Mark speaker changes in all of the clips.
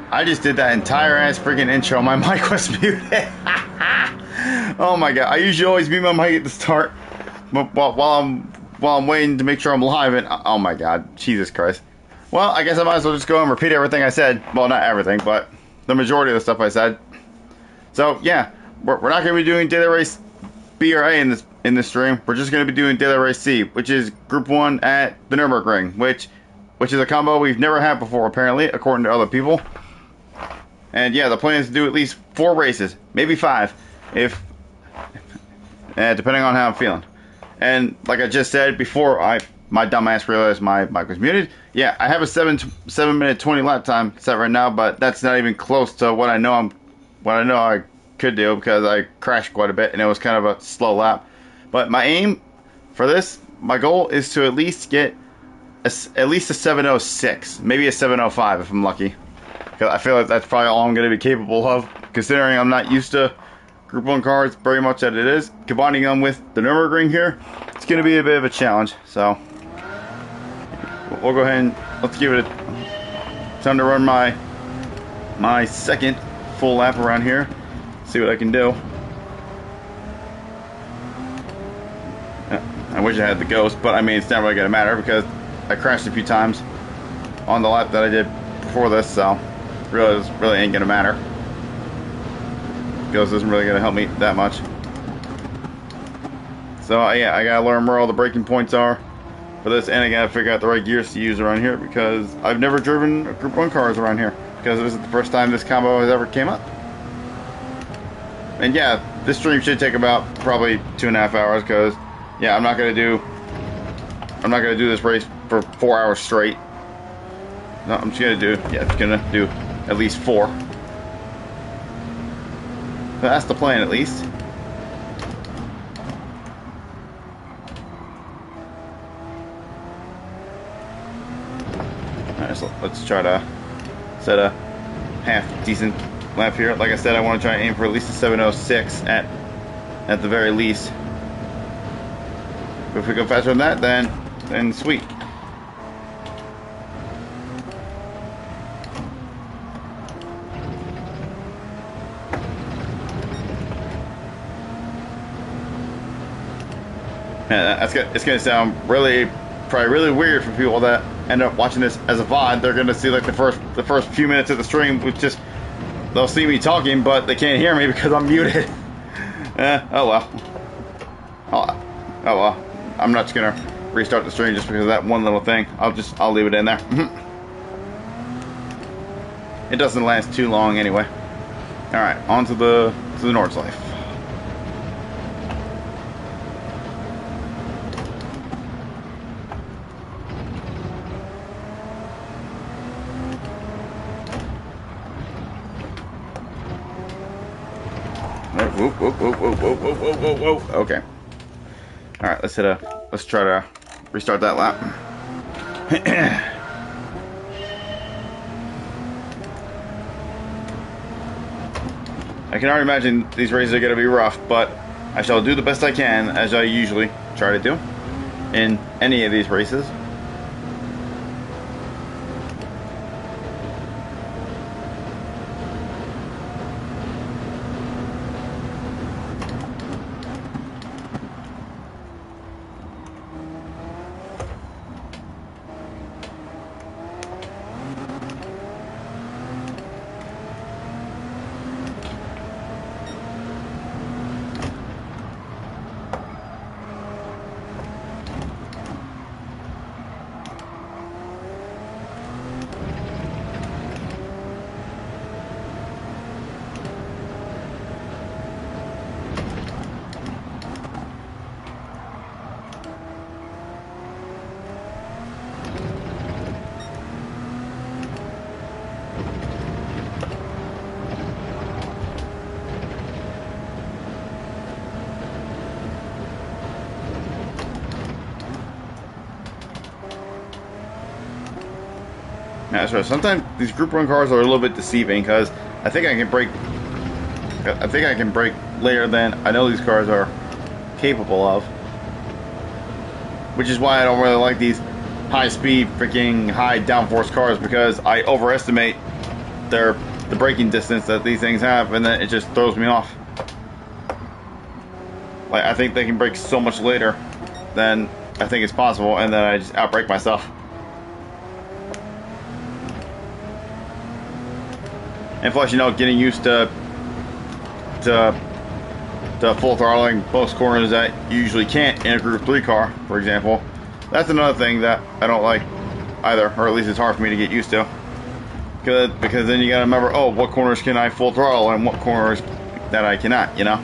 Speaker 1: I just did that entire ass freaking intro. My mic was muted. Oh my god! I usually always mute my mic at the start, but while I'm waiting to make sure I'm live. And oh my god, Jesus Christ! Well, I guess I might as well just go and repeat everything I said. Well, not everything, but the majority of the stuff I said. So yeah, we're not going to be doing Daily Race B or A in this stream. We're just going to be doing Daily Race C, which is Group 1 at the Nürburgring, which is a combo we've never had before, apparently, according to other people. And yeah, the plan is to do at least 4 races, maybe 5, if depending on how I'm feeling. And like I just said before, my dumbass realized my mic was muted. Yeah, I have a 7 minute 20 lap time set right now, but that's not even close to what I know I could do, because I crashed quite a bit and it was kind of a slow lap. But my aim for this, my goal is to at least get at least a 706, maybe a 705 if I'm lucky. Because I feel like that's probably all I'm going to be capable of, considering I'm not used to Group 1 cars very much as it is. Combining them with the Nürburgring here, it's going to be a bit of a challenge. So we'll go ahead and let's give it time to run my second full lap around here. See what I can do. I wish I had the ghost, but I mean it's not really gonna matter because I crashed a few times on the lap that I did before this, so really ain't gonna matter. Ghost isn't really gonna help me that much. So yeah, I gotta learn where all the braking points are for this, and I gotta figure out the right gears to use around here because I've never driven Group 1 cars around here because this is the first time this combo has ever came up. And yeah, this stream should take about probably 2.5 hours because yeah, I'm not gonna do this race for 4 hours straight. No, I'm just gonna do at least 4. But that's the plan, at least. Alright, so let's try to set a half decent lap here. Like I said, I want to try and aim for at least a 706 at the very least. But if we go faster than that, then sweet. Yeah, it's gonna sound probably really weird for people that end up watching this as a VOD. They're gonna see like the first few minutes of the stream, which just they'll see me talking, but they can't hear me because I'm muted. Oh well. Oh well. I'm not just gonna restart the stream just because of that one little thing. I'll leave it in there. It doesn't last too long anyway. All right, on to the Nordschleife. Whoa. Okay. All right, let's try to restart that lap. I can already imagine these races are going to be rough, but I shall do the best I can, as I usually try to do in any of these races. Yeah, that's right. Sometimes these Group 1 cars are a little bit deceiving because I think I can brake later than I know these cars are capable of. Which is why I don't really like these high-speed, freaking high downforce cars, because I overestimate the braking distance that these things have, and then it just throws me off. Like, I think they can brake so much later than I think it's possible, and then I just outbrake myself. And plus, you know, getting used to full throttling most corners that you usually can't in a Group 3 car, for example. That's another thing that I don't like either, or at least it's hard for me to get used to. Because then you gotta remember, oh, what corners can I full throttle and what corners that I cannot, you know?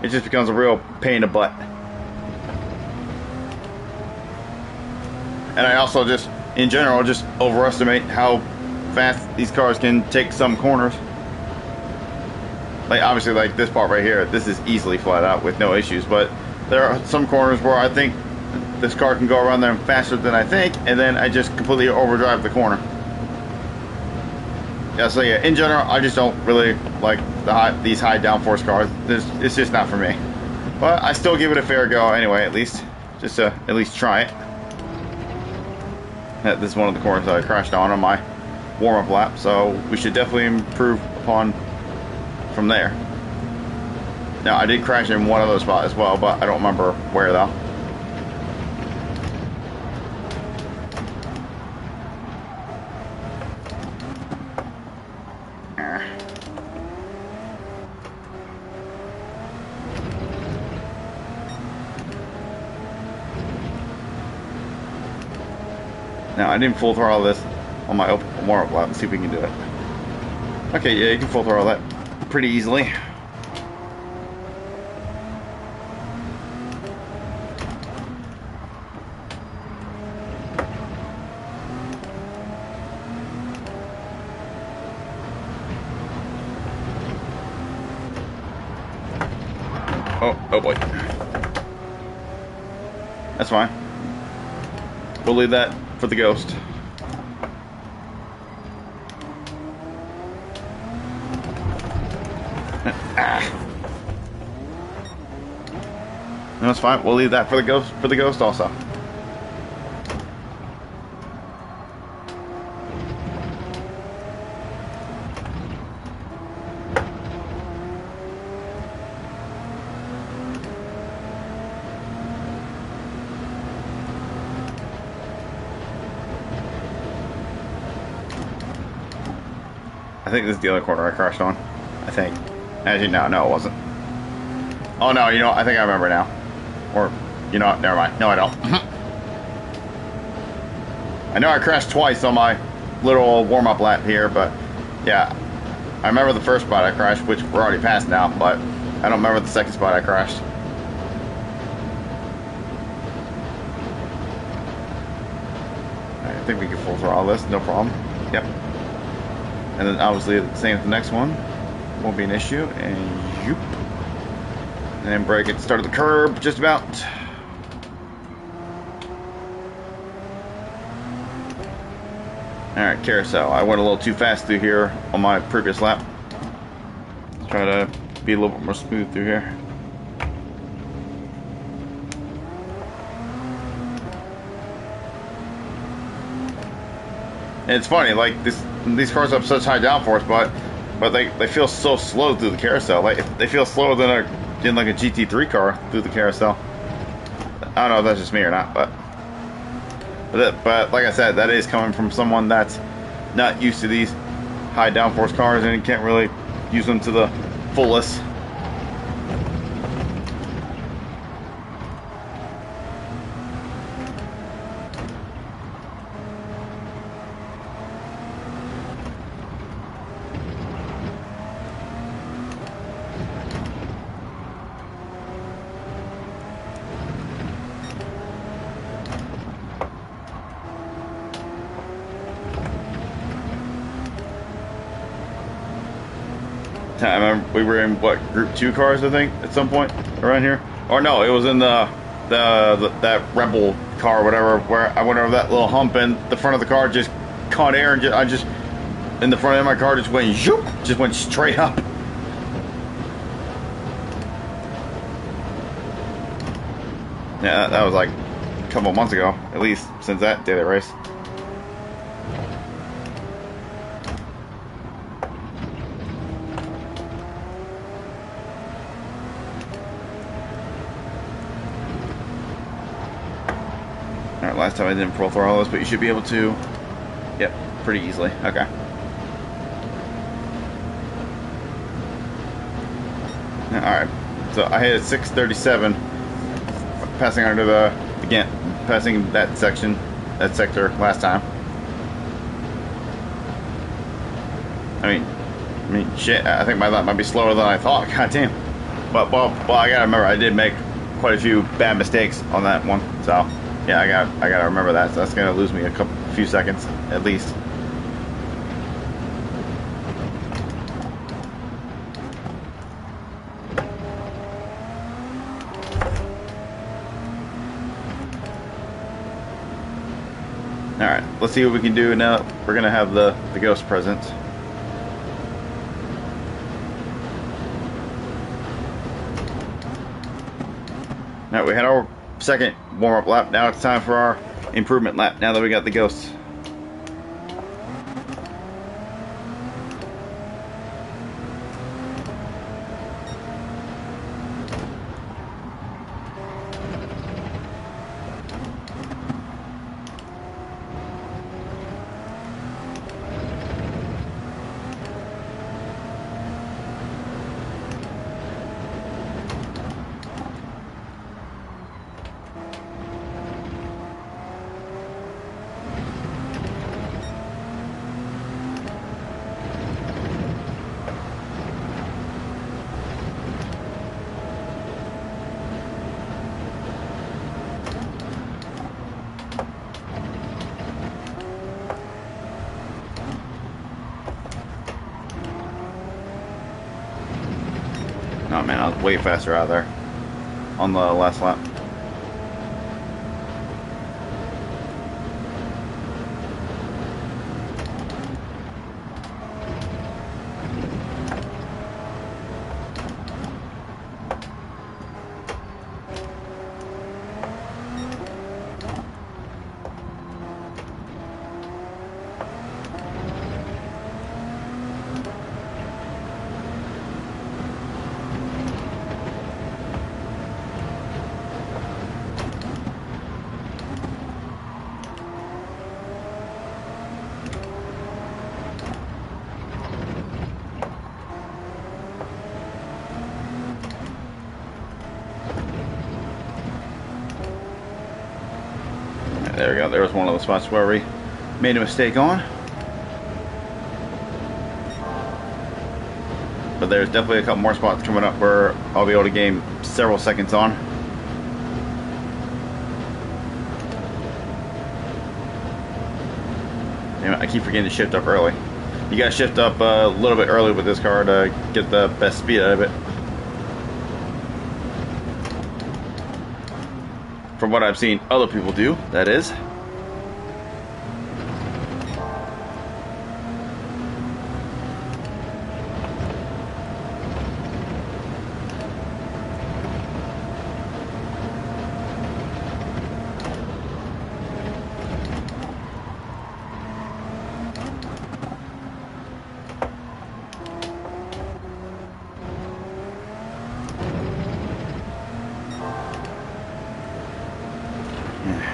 Speaker 1: It just becomes a real pain in the butt. And I also just, in general, just overestimate how fast these cars can take some corners. Like, obviously, like this part right here, this is easily flat out with no issues, but there are some corners where I think this car can go around them faster than I think, and then I just completely overdrive the corner. Yeah, so yeah, in general, I just don't really like these high downforce cars. It's just not for me. But I still give it a fair go anyway, at least. Just to at least try it. This is one of the corners that I crashed on my warm-up lap, so we should definitely improve upon from there. Now, I did crash in one other spot as well, but I don't remember where though. Now, I didn't full throttle this on my warm-up lap. Let's see if we can do it. Okay, yeah, you can full throttle that pretty easily. Oh boy. That's fine. We'll leave that for the ghost. No, that's fine. We'll leave that for the ghost also. I think this is the other corner I crashed on. I think. Actually, no, it wasn't. Oh no, you know, I think I remember now. Or, you know, never mind. No, I don't. I know I crashed twice on my little warm-up lap here, but yeah, I remember the first spot I crashed, which we're already past now, but I don't remember the second spot I crashed. I think we can full throttle this, no problem. Yep. And then obviously the same with the next one. Won't be an issue. And yoop. And then brake at the start of the curb, just about. Alright, carousel. I went a little too fast through here on my previous lap. Let's try to be a little bit more smooth through here. And it's funny, like these cars have such high downforce, but they feel so slow through the carousel. Like they feel slower than like a GT3 car through the carousel. I don't know if that's just me or not, but like I said, that is coming from someone that's not used to these high downforce cars and can't really use them to the fullest. I remember we were in what, Group 2 cars, I think, at some point around here. Or no, it was in that Rebel car or whatever, where I went over that little hump and the front of the car just caught air and I just in the front of my car just went zoop, just went straight up. Yeah, that was like a couple months ago, at least since that day of the race. last time I didn't full throttle this, but you should be able to. Yep, pretty easily. Okay. Alright, so I hit 637, passing under passing that sector last time. I mean, shit, I think my lap might be slower than I thought, goddamn. But, well, I gotta remember, I did make quite a few bad mistakes on that one, so, yeah, I gotta remember that, so that's gonna lose me a few seconds, at least. Alright, let's see what we can do now. We're gonna have the ghost present. Alright, we had our second warm-up lap. Now it's time for our improvement lap, now that we got the ghosts. Oh man, I was way faster out there on the last lap. There we go. There was one of the spots where we made a mistake on. But there's definitely a couple more spots coming up where I'll be able to gain several seconds on. Damn it, I keep forgetting to shift up early. You gotta shift up a little bit early with this car to get the best speed out of it. From what I've seen other people do, that is.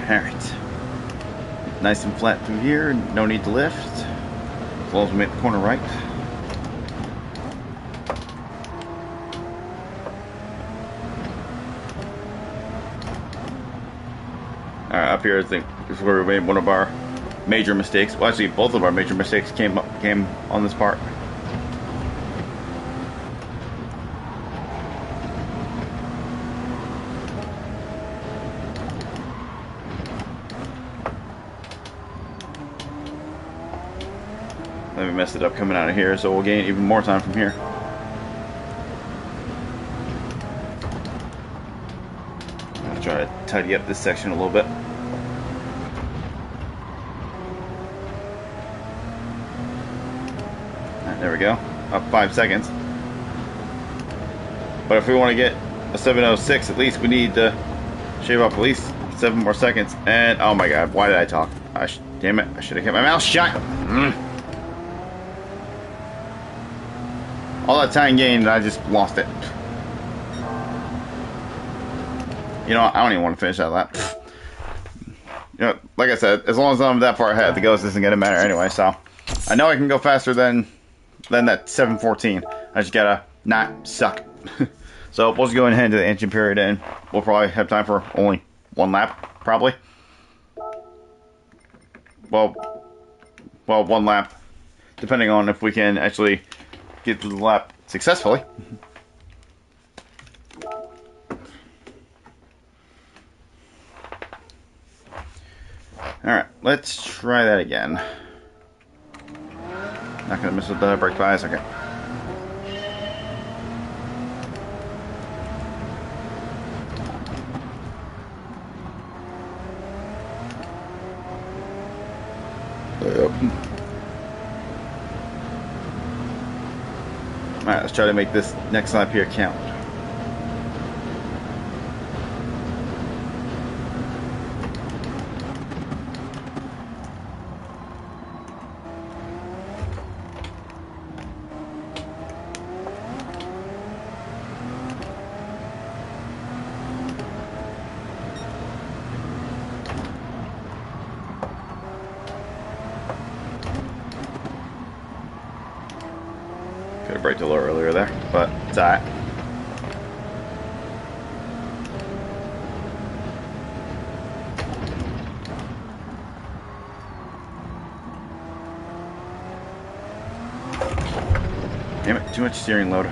Speaker 1: Alright. Nice and flat through here, no need to lift. As long as we make the corner right. Alright, up here I think is where we made one of our major mistakes. Well, actually both of our major mistakes came on this part. Then we messed it up coming out of here, so we'll gain even more time from here. I'll try to tidy up this section a little bit. Right, there we go. Up 5 seconds. But if we want to get a 7:06, at least we need to shave off at least 7 more seconds. And oh my god, why did I talk? Damn it, I should have kept my mouth shut. All that time gained, I just lost it. You know what? I don't even want to finish that lap. You know, like I said, as long as I'm that far ahead, the ghost isn't gonna matter anyway. So I know I can go faster than that 714. I just gotta not suck. So we'll just go ahead into the engine period, and we'll probably have time for only one lap, probably. Well, one lap, depending on if we can actually get through the lap successfully. Alright, let's try that again. Not gonna miss with the brake bias, okay. Alright, let's try to make this next lap here count. Could have braked a little earlier there, but it's alright. Damn it, too much steering load.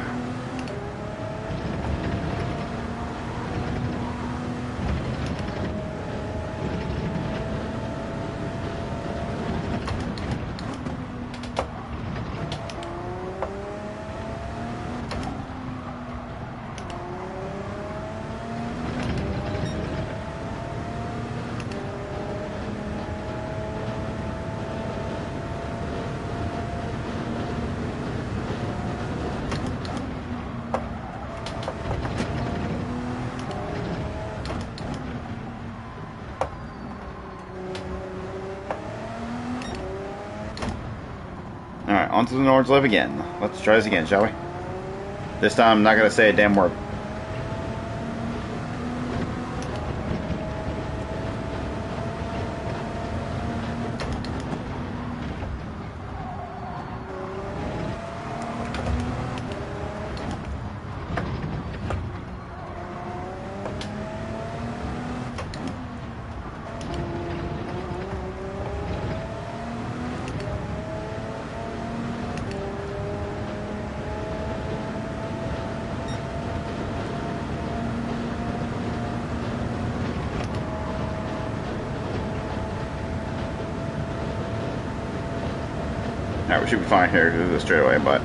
Speaker 1: Alright, onto the Nords Live again. Let's try this again, shall we? This time I'm not going to say a damn word. Alright, we should be fine here to do this straight away, but...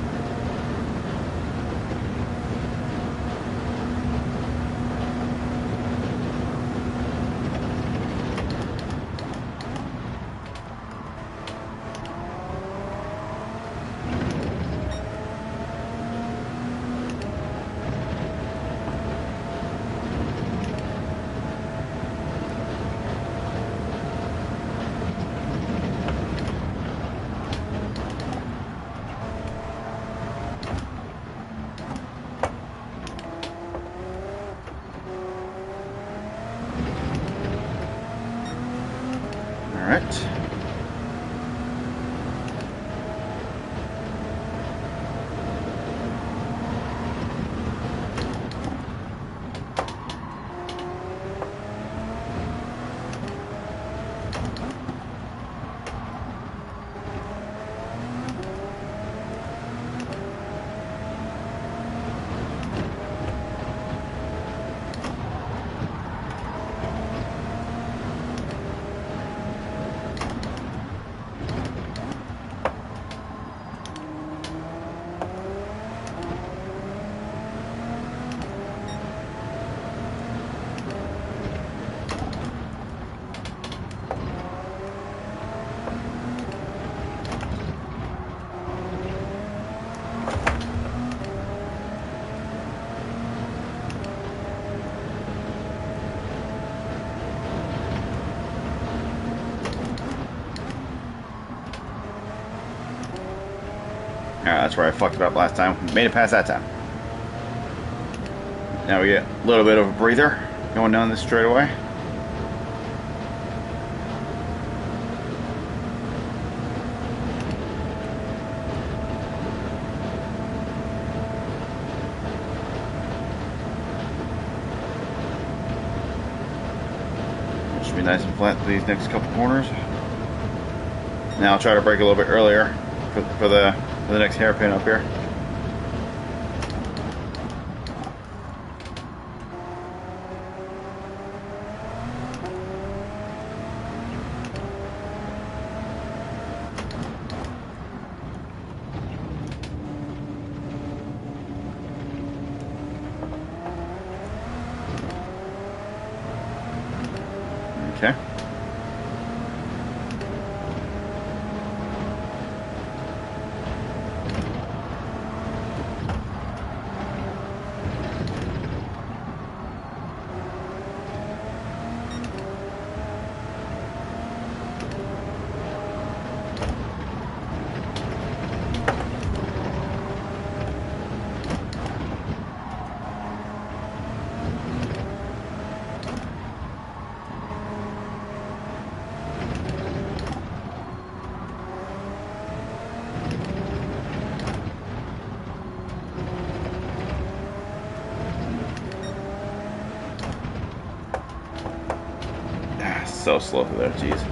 Speaker 1: Alright. Alright, that's where I fucked it up last time. Made it past that time. Now we get a little bit of a breather going down this straightaway. be nice and flat these next couple corners. Now I'll try to brake a little bit earlier for the next hairpin up here. Okay. So slow through there, jeez.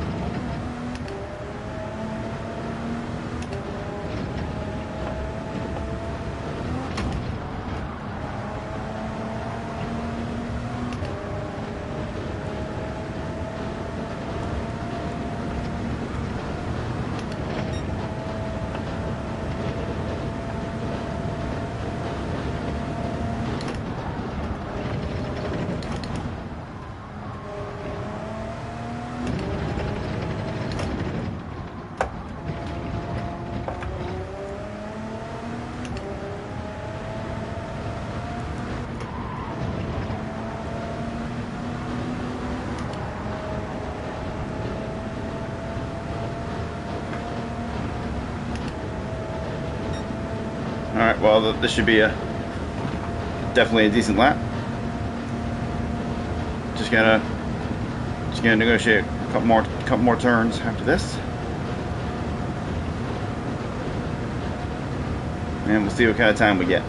Speaker 1: Alright, well, this should be definitely a decent lap. Just gonna negotiate a couple more turns after this. And we'll see what kind of time we get.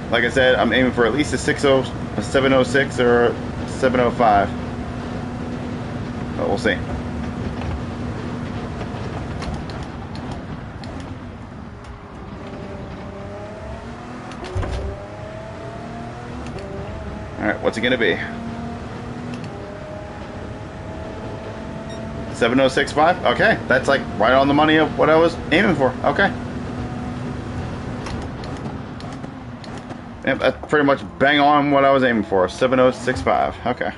Speaker 1: Like I said, I'm aiming for at least a 706 or a 705. But we'll see. Alright, what's it gonna be? 706.5? Okay, that's like right on the money of what I was aiming for. Okay. Yep, that's pretty much bang on what I was aiming for. 706.5. Okay.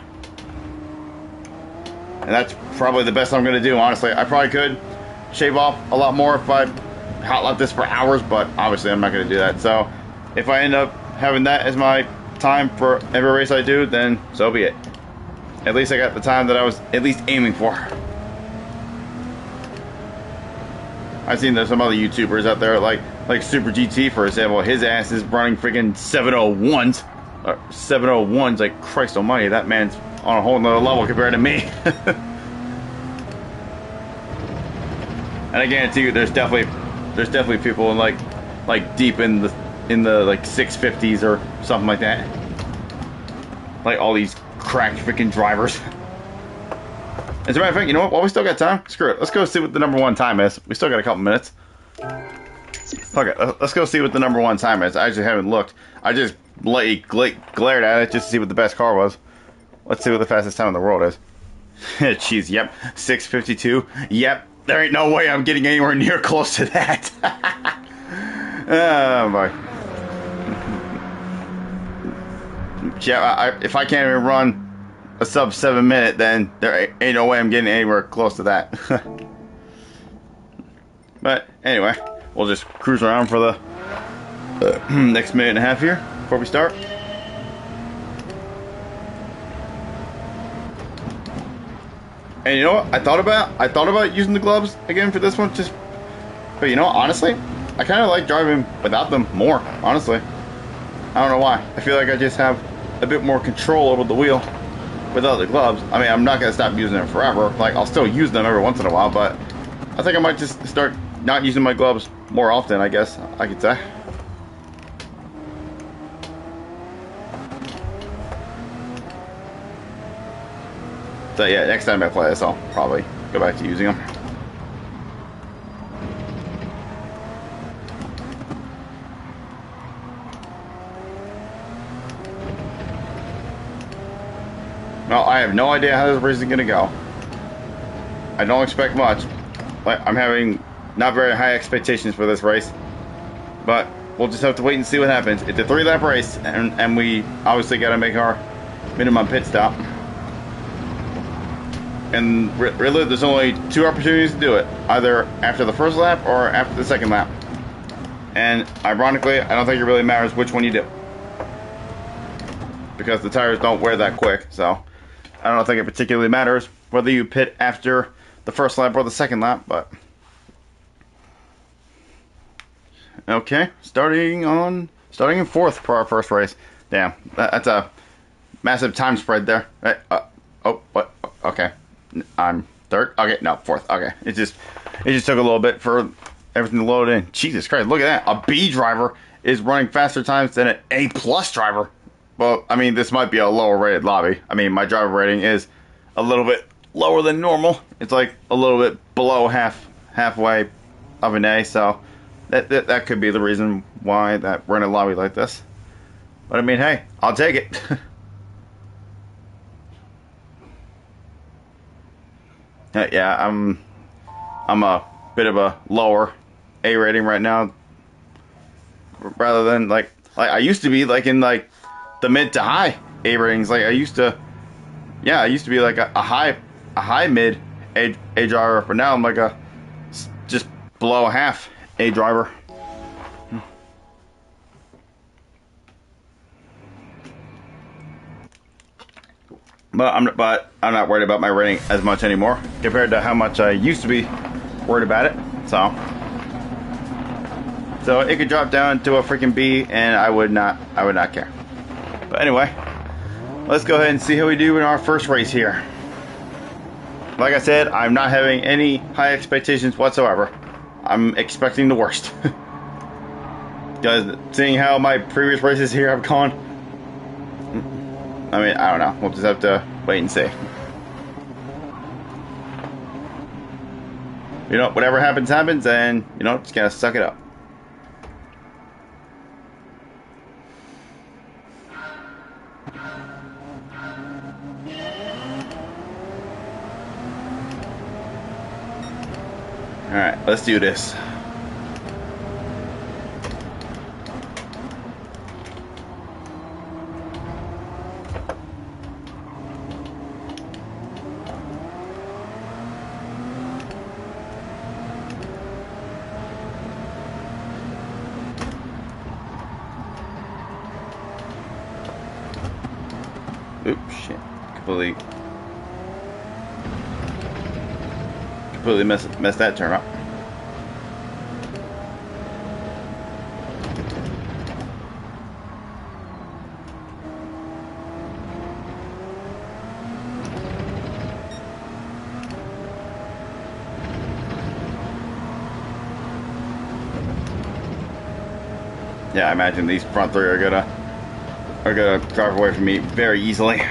Speaker 1: And that's probably the best I'm gonna do, honestly. I probably could shave off a lot more if I hot lap this for hours, but obviously I'm not gonna do that. So if I end up having that as my time for every race I do, then so be it. At least I got the time that I was at least aiming for. I've seen there's some other YouTubers out there like Super GT, for example. His ass is running freaking 701s. 701s, like Christ almighty, that man's on a whole nother level compared to me. And I guarantee you there's definitely people in like deep in the like 650s or something like that. Like all these cracked freaking drivers. As a matter of fact, you know what? While we still got time, screw it. Let's go see what the #1 time is. We still got a couple minutes. Okay, let's go see what the #1 time is. I actually haven't looked. I just glared at it just to see what the best car was. Let's see what the fastest time in the world is. Jeez, yep. 6:52. Yep. There ain't no way I'm getting anywhere near close to that. Oh, boy. Yeah, if I can't even run a sub 7 minute, then there ain't no way I'm getting anywhere close to that. But anyway, we'll just cruise around for the next minute and a half here before we start. And you know what? I thought about using the gloves again for this one, but you know, honestly, I kind of like driving without them more. Honestly, I don't know why. I feel like I just have a bit more control over the wheel without the gloves. I mean, I'm not gonna stop using them forever. Like, I'll still use them every once in a while, but I think I might just start not using my gloves more often, I guess I could say. So yeah, next time I play this, I'll probably go back to using them. Well, I have no idea how this race is going to go. I don't expect much. I'm having not very high expectations for this race. But we'll just have to wait and see what happens. It's a 3-lap race, and we obviously got to make our minimum pit stop. And really, there's only 2 opportunities to do it. Either after the first lap or after the second lap. And ironically, I don't think it really matters which one you do. Because the tires don't wear that quick, so I don't think it particularly matters whether you pit after the first lap or the second lap, but okay, starting in 4th for our first race. Damn, that's a massive time spread there. Oh, what? Okay, I'm 3rd. Okay, no, 4th. Okay, it just took a little bit for everything to load in. Jesus Christ, look at that! A B driver is running faster times than an A+ driver. Well, I mean, this might be a lower rated lobby. I mean, my driver rating is a little bit lower than normal. It's like a little bit below halfway of an A, so that could be the reason why that we're in a lobby like this. But I mean, hey, I'll take it. Yeah, I'm a bit of a lower A rating right now, rather than like I used to be like in like the mid to high A ratings. Like I used to be like a high mid A driver, but now I'm like a just below half A driver. But I'm not worried about my rating as much anymore compared to how much I used to be worried about it. So it could drop down to a freaking B, and I would not care. But anyway, let's go ahead and see how we do in our first race here. Like I said, I'm not having any high expectations whatsoever. I'm expecting the worst. Because seeing how my previous races here have gone, I mean, I don't know. We'll just have to wait and see. You know, whatever happens, happens, and, you know, just gotta suck it up. Alright, let's do this. Oops, shit. Completely messed that turn up. Yeah, I imagine these front 3 are gonna drive away from me very easily.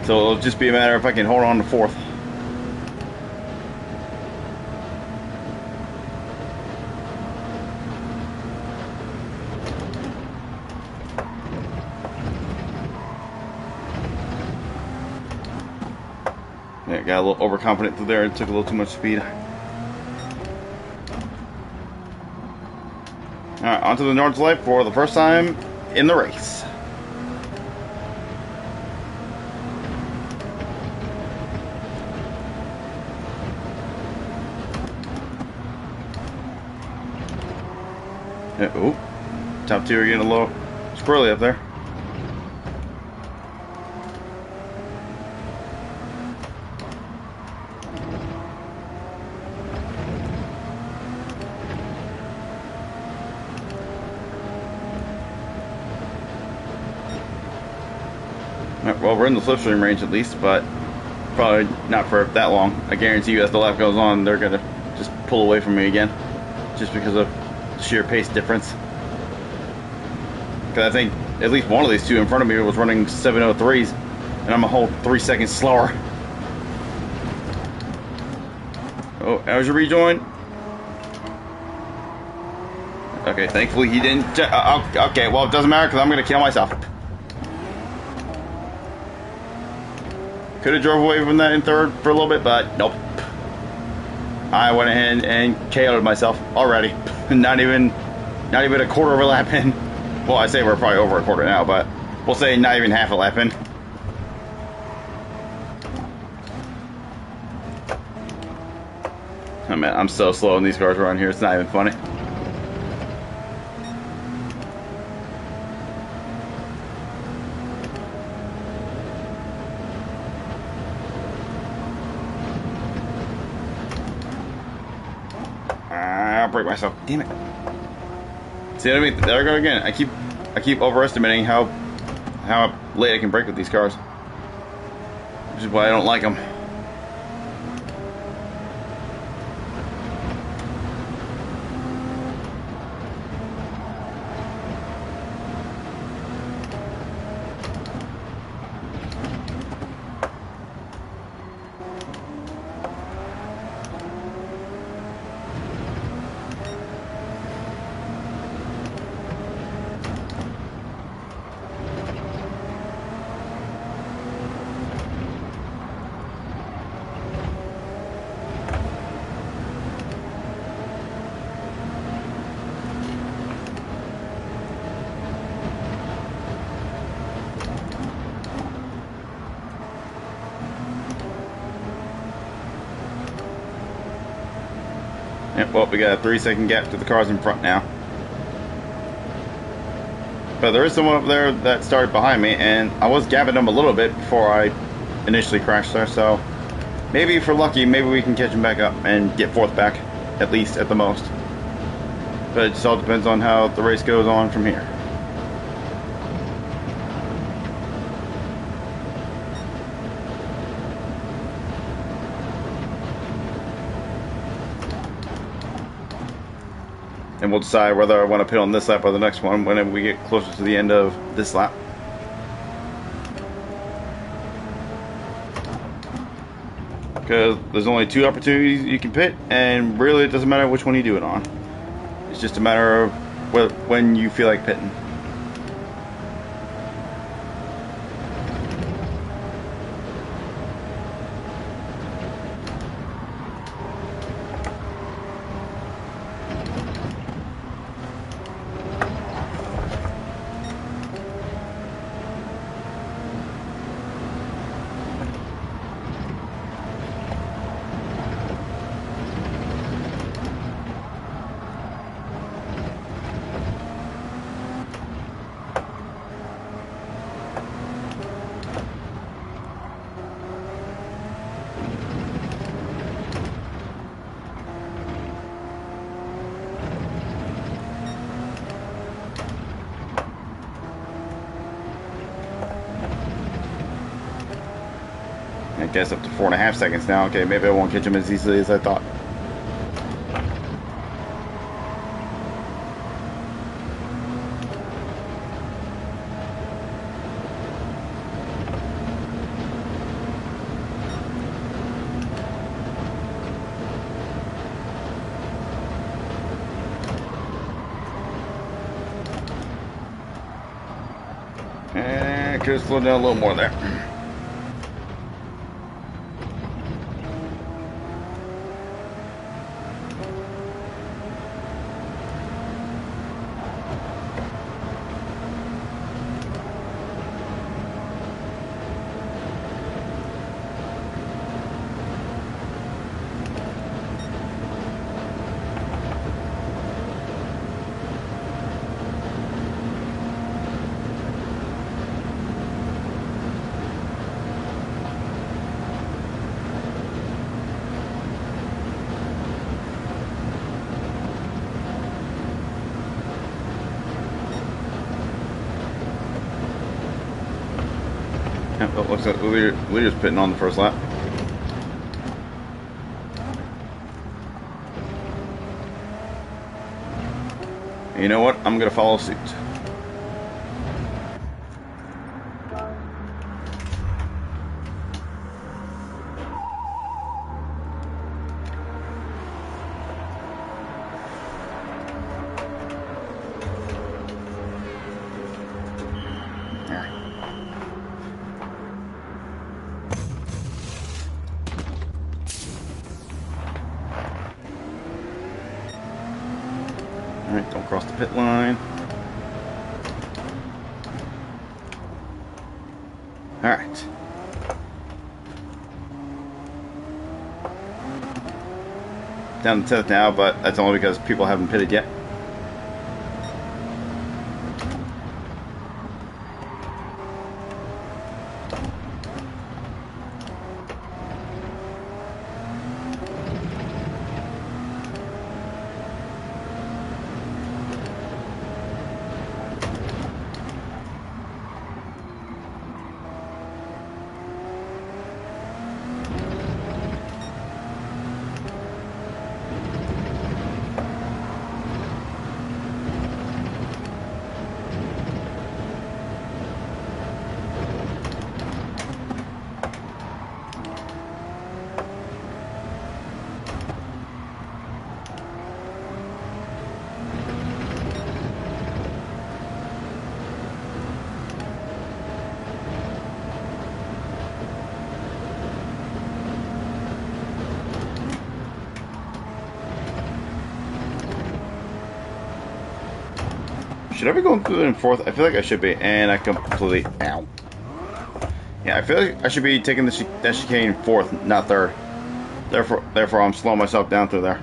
Speaker 1: So it'll just be a matter if I can hold on to 4th. Yeah, got a little overconfident through there and took a little too much speed. Alright, onto the North Light for the first time in the race. Yeah, oh, top 2 are getting a little squirrely up there. Well, we're in the slipstream range at least, but probably not for that long. I guarantee you, as the lap goes on, they're gonna just pull away from me again, just because of sheer pace difference. Because I think at least one of these two in front of me was running 703s, and I'm a whole 3 seconds slower. Oh, how's your rejoin? Okay, thankfully he didn't. Okay, well, it doesn't matter because I'm going to kill myself. Could have drove away from that in third for a little bit, but nope. I went ahead and KO'd myself already. Not even a quarter of a lap in. Well, I say we're probably over a quarter now, but we'll say not even half a lap in. Oh man, I'm so slow in these cars around here, it's not even funny. I'll break myself. Damn it. See what I mean? There I go again. I keep overestimating how late I can brake with these cars. Which is why I don't like them. Well, we got a 3-second gap to the cars in front now. But there is someone up there that started behind me, and I was gapping them a little bit before I initially crashed there, so maybe if we're lucky, maybe we can catch him back up and get fourth back, at least, at the most. But it just all depends on how the race goes on from here. And we'll decide whether I want to pit on this lap or the next one whenever we get closer to the end of this lap. Because there's only 2 opportunities you can pit, and really it doesn't matter which one you do it on. It's just a matter of when you feel like pitting. I guess up to 4.5 seconds now. Okay, maybe I won't catch him as easily as I thought. And could have slowed down a little more there. Oh, looks like Leader's pitting on the first lap. And you know what? I'm gonna follow suit. Alright, don't cross the pit line. Alright. Down to 10th now, but that's only because people haven't pitted yet. Should I be going through it in 4th? I feel like I should be, and I completely... Ow. Yeah, I feel like I should be taking that chicane 4th, not 3rd. Therefore, I'm slowing myself down through there.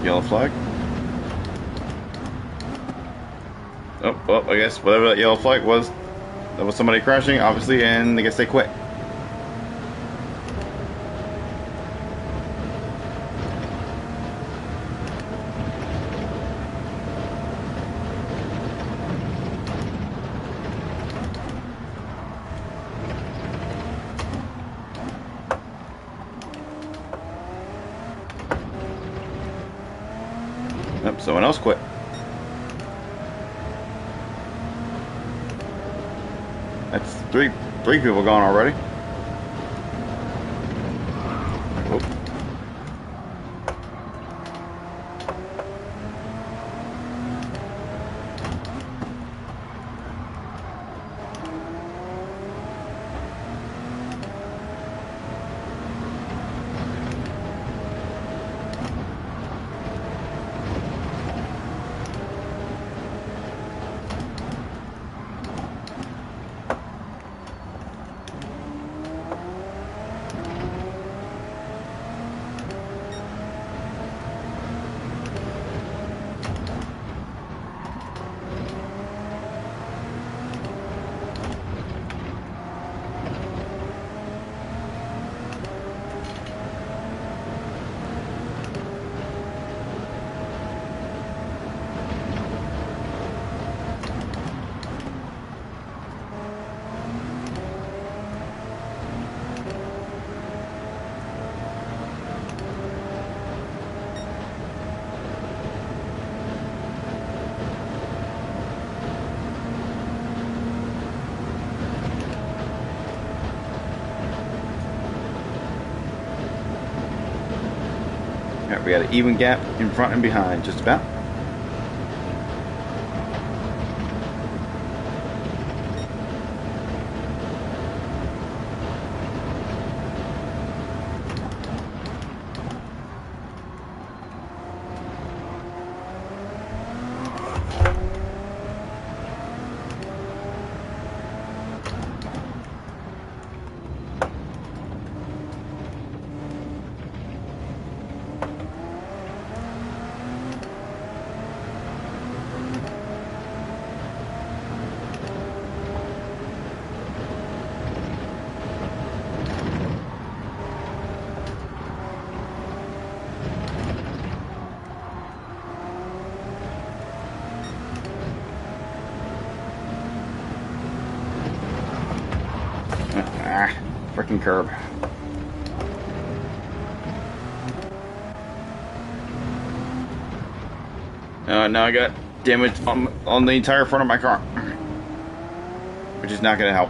Speaker 1: Yellow flag. Oh, well, I guess whatever that yellow flag was, that was somebody crashing, obviously, and I guess they quit. Yep, someone else quit. That's three people gone already. Oh. We got an even gap in front and behind, just about. Ah, freaking curb. Now I got damage on the entire front of my car, which is not going to help.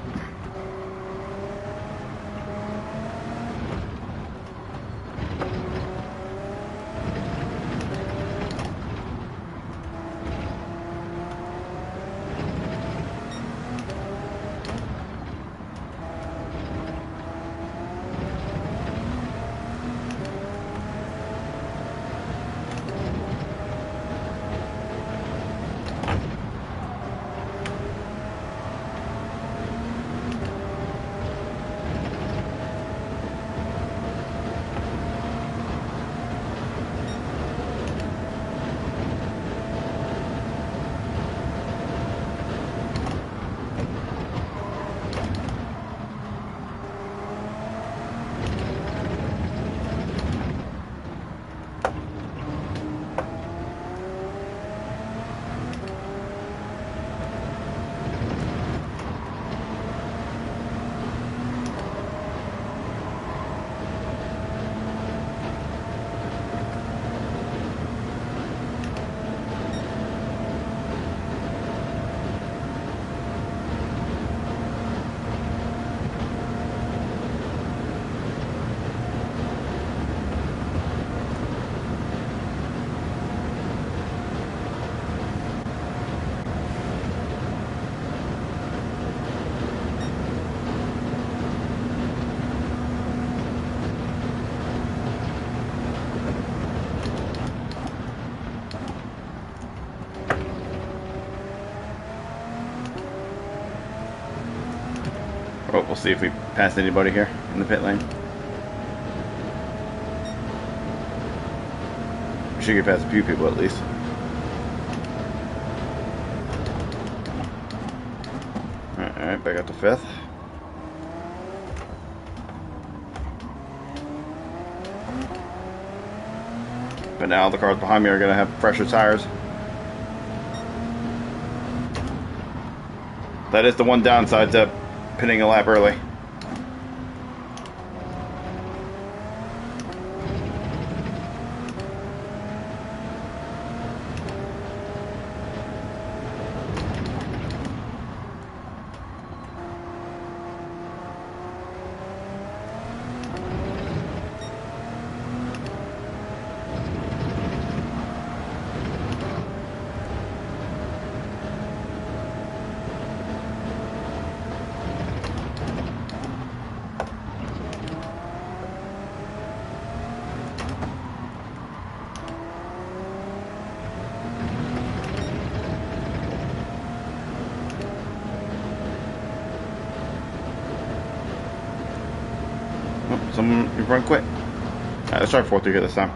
Speaker 1: Oh, we'll see if we pass anybody here in the pit lane. We should get past a few people at least. Alright, back up to 5th. But now the cars behind me are going to have fresher tires. That is the one downside to pitting a lap early. Someone in front quit. Alright, let's try 4-3 here this time.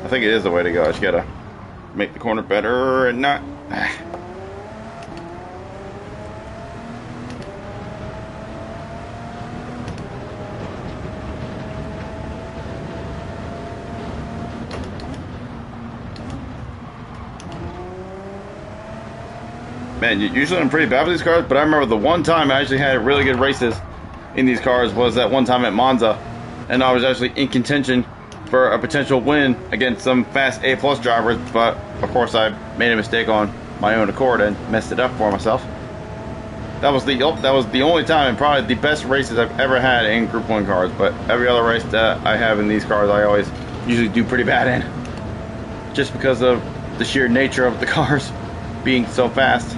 Speaker 1: I think it is the way to go. I just gotta make the corner better and not. Man, usually I'm pretty bad with these cars, but I remember the one time I actually had really good races in these cars was that one time at Monza, and I was actually in contention for a potential win against some fast A+ drivers, but of course I made a mistake on my own accord and messed it up for myself. That was the only time, and probably the best races I've ever had in Group 1 cars, but every other race that I have in these cars I always usually do pretty bad in, just because of the sheer nature of the cars being so fast.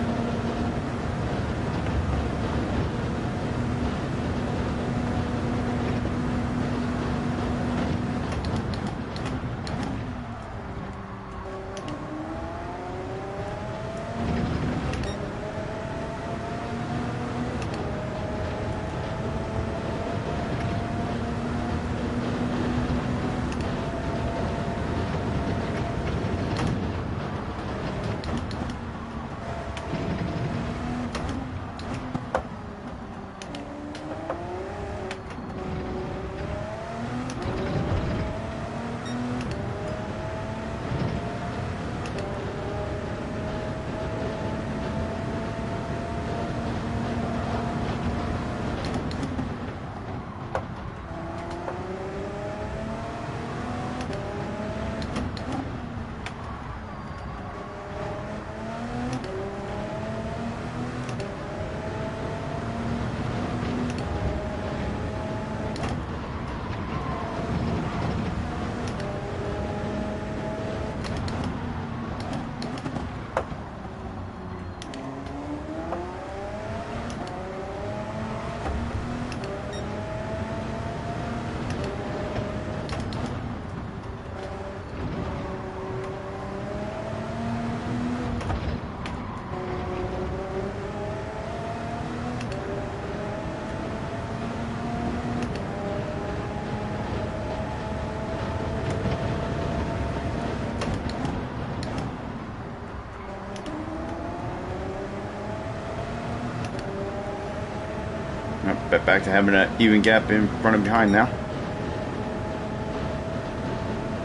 Speaker 1: But back to having an even gap in front and behind now.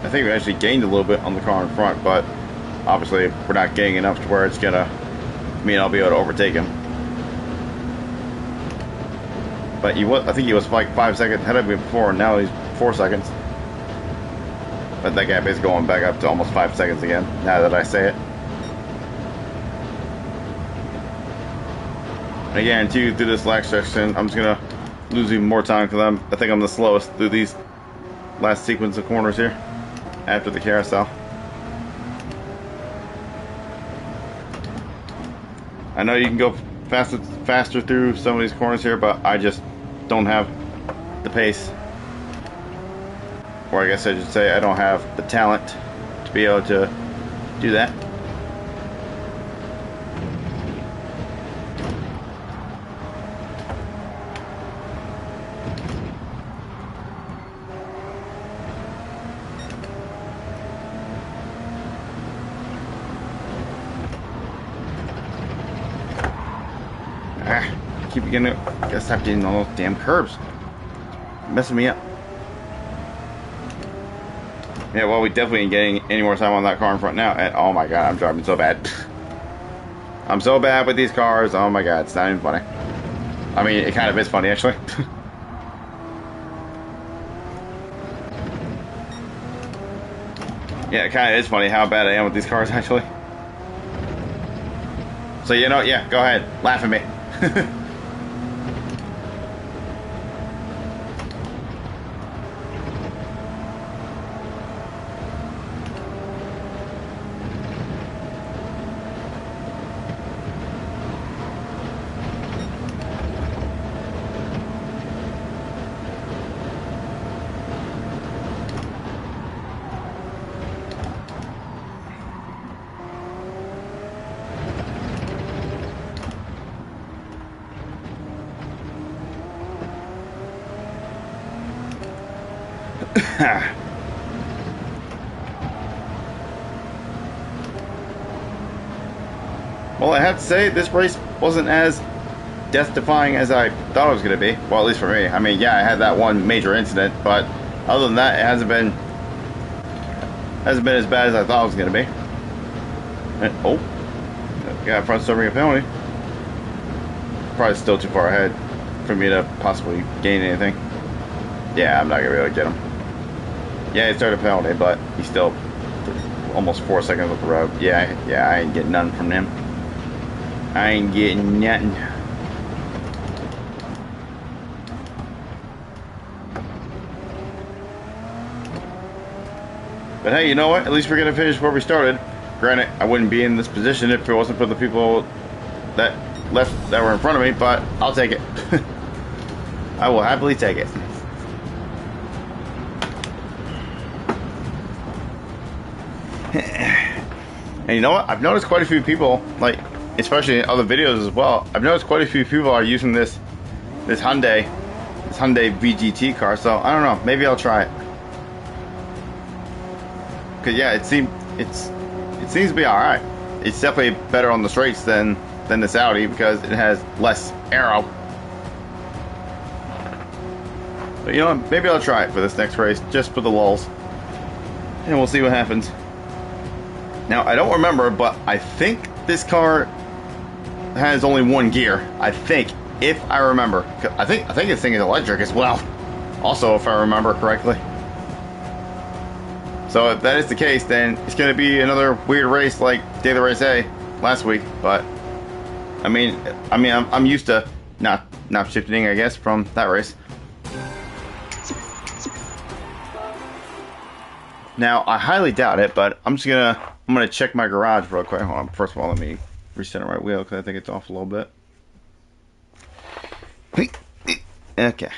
Speaker 1: I think we actually gained a little bit on the car in front, but obviously we're not gaining enough to where it's gonna mean I'll be able to overtake him. But I think he was like 5 seconds ahead of me before, and now he's 4 seconds. But that gap is going back up to almost 5 seconds again, now that I say it. I guarantee you through this last section, I'm just gonna lose even more time because I think I'm the slowest through these last sequence of corners here after the carousel. I know you can go faster through some of these corners here, but I just don't have the pace. Or I guess I should say I don't have the talent to be able to do that. Keep getting it. Gotta stop getting all those damn curbs. Messing me up. Yeah, well, we definitely ain't getting any more time on that car in front now. And oh my god, I'm driving so bad. I'm so bad with these cars. Oh my god, it's not even funny. I mean, it kind of is funny actually. Yeah, it kind of is funny how bad I am with these cars actually. So you know, yeah, go ahead, laugh at me. Well, I have to say, this race wasn't as death-defying as I thought it was going to be. Well, at least for me. I mean, yeah, I had that one major incident, but other than that, it hasn't been as bad as I thought it was going to be. And, oh, got front serving a penalty. Probably still too far ahead for me to possibly gain anything. Yeah, I'm not going to be able to get him. Yeah, he started a penalty, but he's still almost 4 seconds up the road. Yeah, I ain't getting none from him. I ain't getting nothing. But hey, you know what? At least we're gonna finish where we started. Granted, I wouldn't be in this position if it wasn't for the people that were in front of me, but I'll take it. I will happily take it. And you know what? I've noticed quite a few people, like, especially in other videos as well, I've noticed quite a few people are using this Hyundai VGT car, so I don't know, maybe I'll try it. Cause yeah, it seems to be alright. It's definitely better on the straights than this Audi because it has less aero. But you know what, maybe I'll try it for this next race, just for the lulz. And we'll see what happens. Now, I don't remember, but I think this car has only one gear. I think, if I remember. I think this thing is electric as well. Also, if I remember correctly. So if that is the case, then it's going to be another weird race like Daily Race A last week. But I mean, I'm used to not shifting, I guess, from that race. Now, I highly doubt it, but I'm gonna check my garage real quick. Hold on. First of all, let me recenter my wheel because I think it's off a little bit. Okay.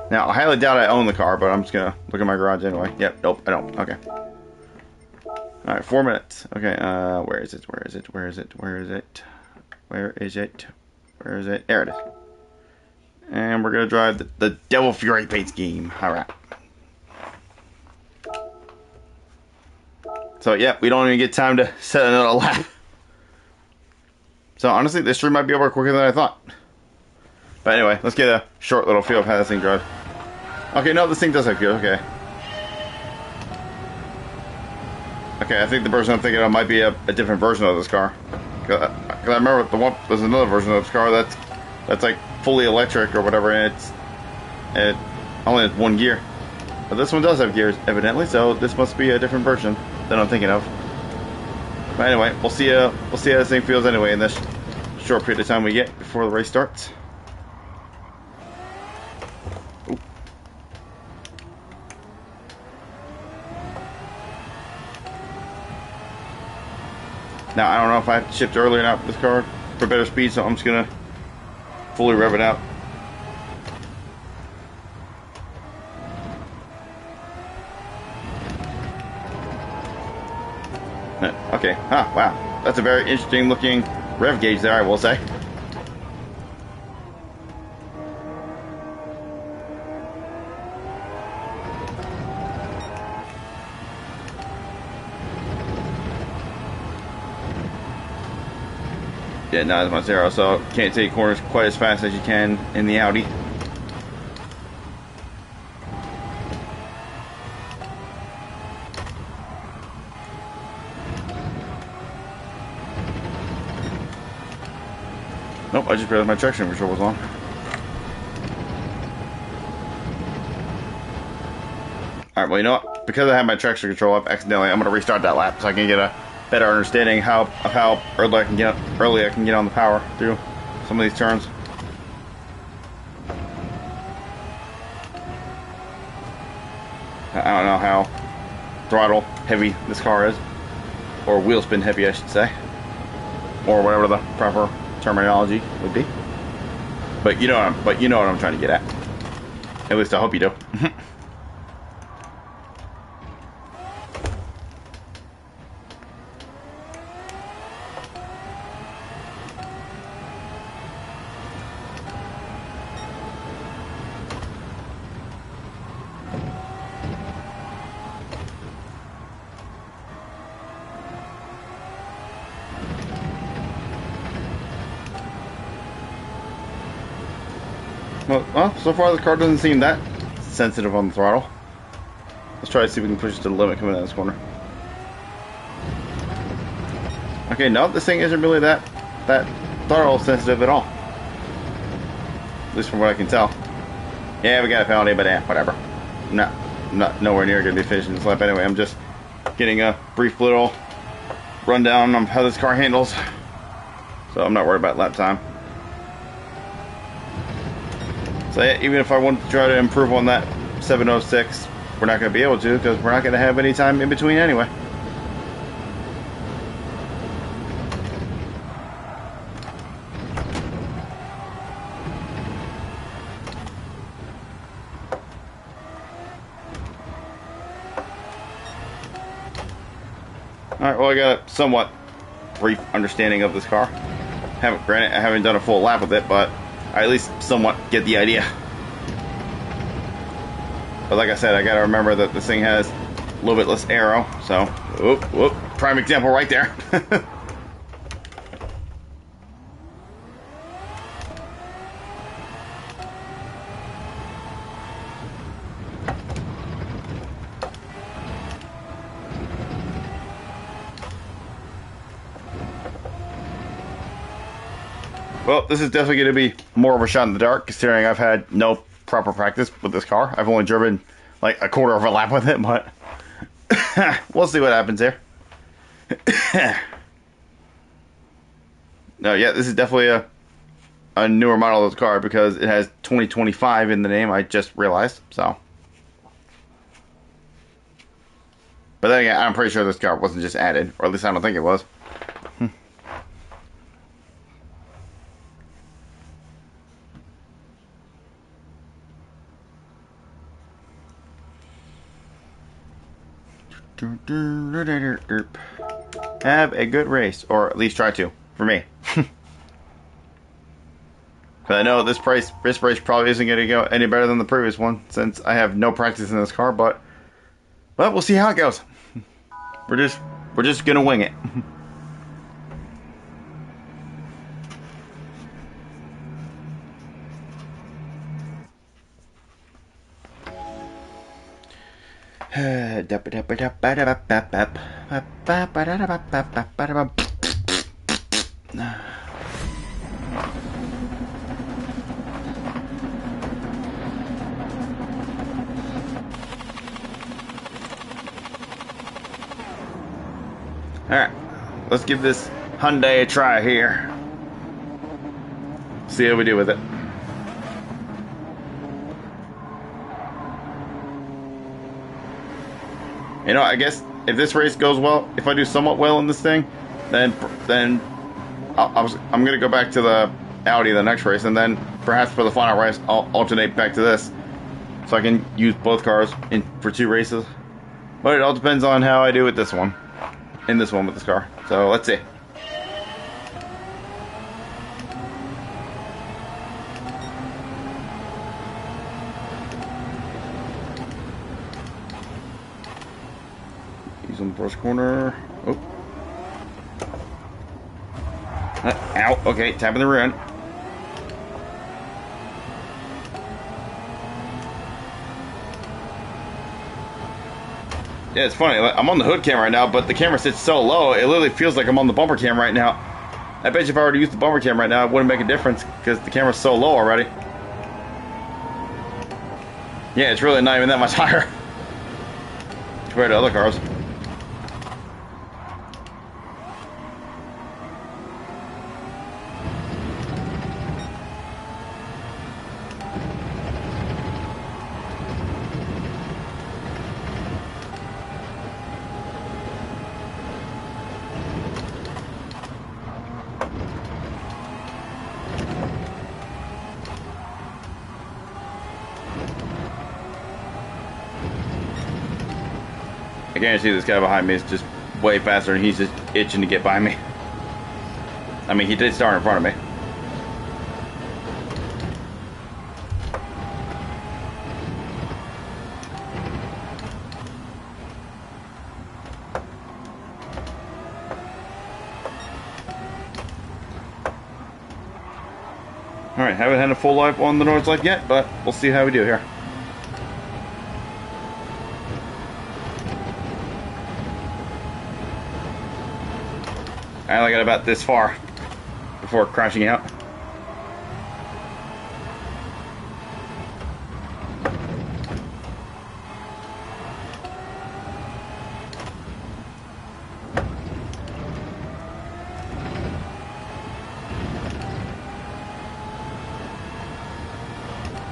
Speaker 1: Now, I highly doubt I own the car, but I'm just gonna look at my garage anyway. Yep. Nope. I don't. Okay. All right. 4 minutes. Okay. Where is it? Where is it? Where is it? Where is it? Where is it? Where is it? There it is. And we're gonna drive the Devil Fury paint scheme. All right. So, yeah, we don't even get time to set another lap. So, honestly, this stream might be over quicker than I thought. But anyway, let's get a short little feel of how this thing drives. Okay, no, this thing does have gears. Okay. Okay, I think the version I'm thinking of might be a different version of this car. Cause I remember there's another version of this car that's like fully electric or whatever, and it only has one gear. But this one does have gears, evidently, so this must be a different version than I'm thinking of. But anyway, we'll see how this thing feels anyway in this short period of time we get before the race starts. Ooh. Now, I don't know if I shipped early or not with this car for better speed, so I'm just going to fully rev it out. Okay, wow. That's a very interesting looking rev gauge there, I will say. Yeah, not as much zero, so can't take corners quite as fast as you can in the Audi. Nope, I just realized my traction control was on. Alright, well, you know what? Because I have my traction control up accidentally, I'm going to restart that lap so I can get a better understanding of how early I can get on the power through some of these turns. I don't know how throttle heavy this car is, or wheel spin heavy, I should say, or whatever the proper terminology would be. But you know what I'm trying to get at. At least I hope you do. Well, so far the car doesn't seem that sensitive on the throttle. Let's try to see if we can push it to the limit coming out of this corner. Okay, no, this thing isn't really that throttle sensitive at all. At least from what I can tell. Yeah, we got a penalty, but whatever. Not nowhere near going to be finishing this lap anyway. I'm just getting a brief little rundown on how this car handles. So I'm not worried about lap time. So yeah, even if I want to try to improve on that 706, we're not going to be able to because we're not going to have any time in between anyway. Alright, well I got a somewhat brief understanding of this car. Granted, I haven't done a full lap with it, but I at least somewhat get the idea. But like I said, I gotta remember that this thing has a little bit less aero, so whoop, prime example right there. Well, this is definitely going to be more of a shot in the dark, considering I've had no proper practice with this car. I've only driven like a quarter of a lap with it, but we'll see what happens here. No, yeah, this is definitely a newer model of the car because it has 2025 in the name, I just realized, so. But then again, I'm pretty sure this car wasn't just added, or at least I don't think it was. Have a good race, or at least try to, for me. Because I know this race probably isn't going to go any better than the previous one, since I have no practice in this car, but we'll see how it goes. We're just going to wing it. Alright, let's give this Hyundai a try here. See how we do with it. You know, I guess if this race goes well, if I do somewhat well in this thing, then I'm gonna go back to the Audi the next race, and then perhaps for the final race I'll alternate back to this, so I can use both cars for 2 races. But it all depends on how I do with this one, in this one with this car. So let's see. He's on the first corner. Oh. Ow. Okay, tapping the rear end. Yeah, it's funny. I'm on the hood cam right now, but the camera sits so low, it literally feels like I'm on the bumper cam right now. I bet you if I were to use the bumper cam right now, it wouldn't make a difference because the camera's so low already. Yeah, it's really not even that much higher compared to other cars. I guarantee this guy behind me is just way faster and he's just itching to get by me. I mean, he did start in front of me. Alright, haven't had a full life on the North Light yet, but we'll see how we do here. I only got about this far before crashing out.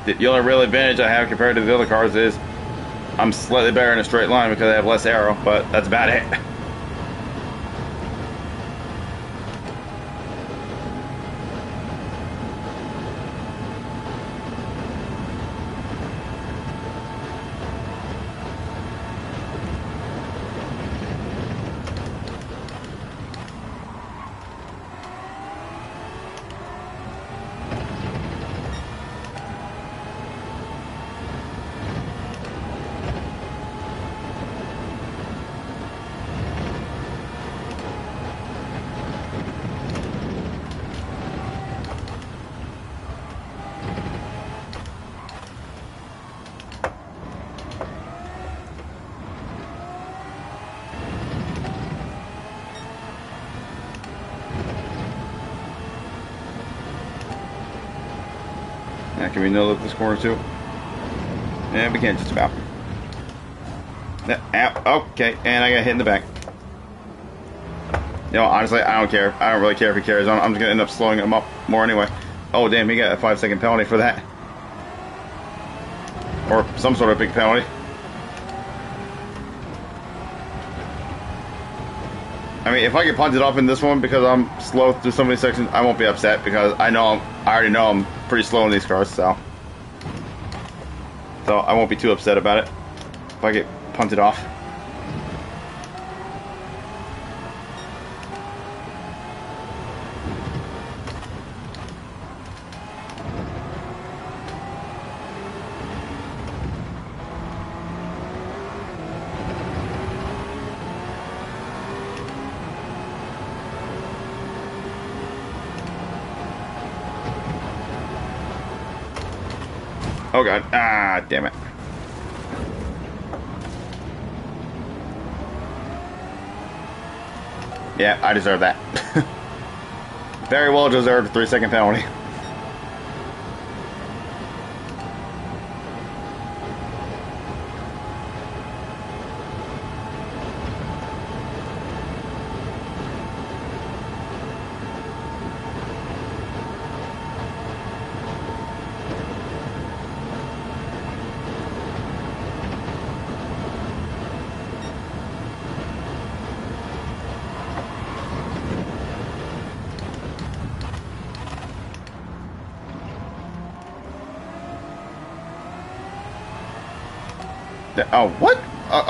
Speaker 1: The only real advantage I have compared to the other cars is I'm slightly better in a straight line because I have less aero, but that's about it. Now, can we nail up this corner too? Yeah, we can just about. Ow, okay, and I got hit in the back. You know, honestly, I don't care. I don't really care if he carries on. I'm just gonna end up slowing him up more anyway. Oh, damn, he got a 5-second penalty for that. Or some sort of big penalty. I mean, if I get punted off in this one because I'm slow through so many sections, I won't be upset because I already know I'm pretty slow in these cars, so I won't be too upset about it if I get punted off. Oh god, ah, damn it. Yeah, I deserve that. Very well deserved 3-second penalty. Oh, what?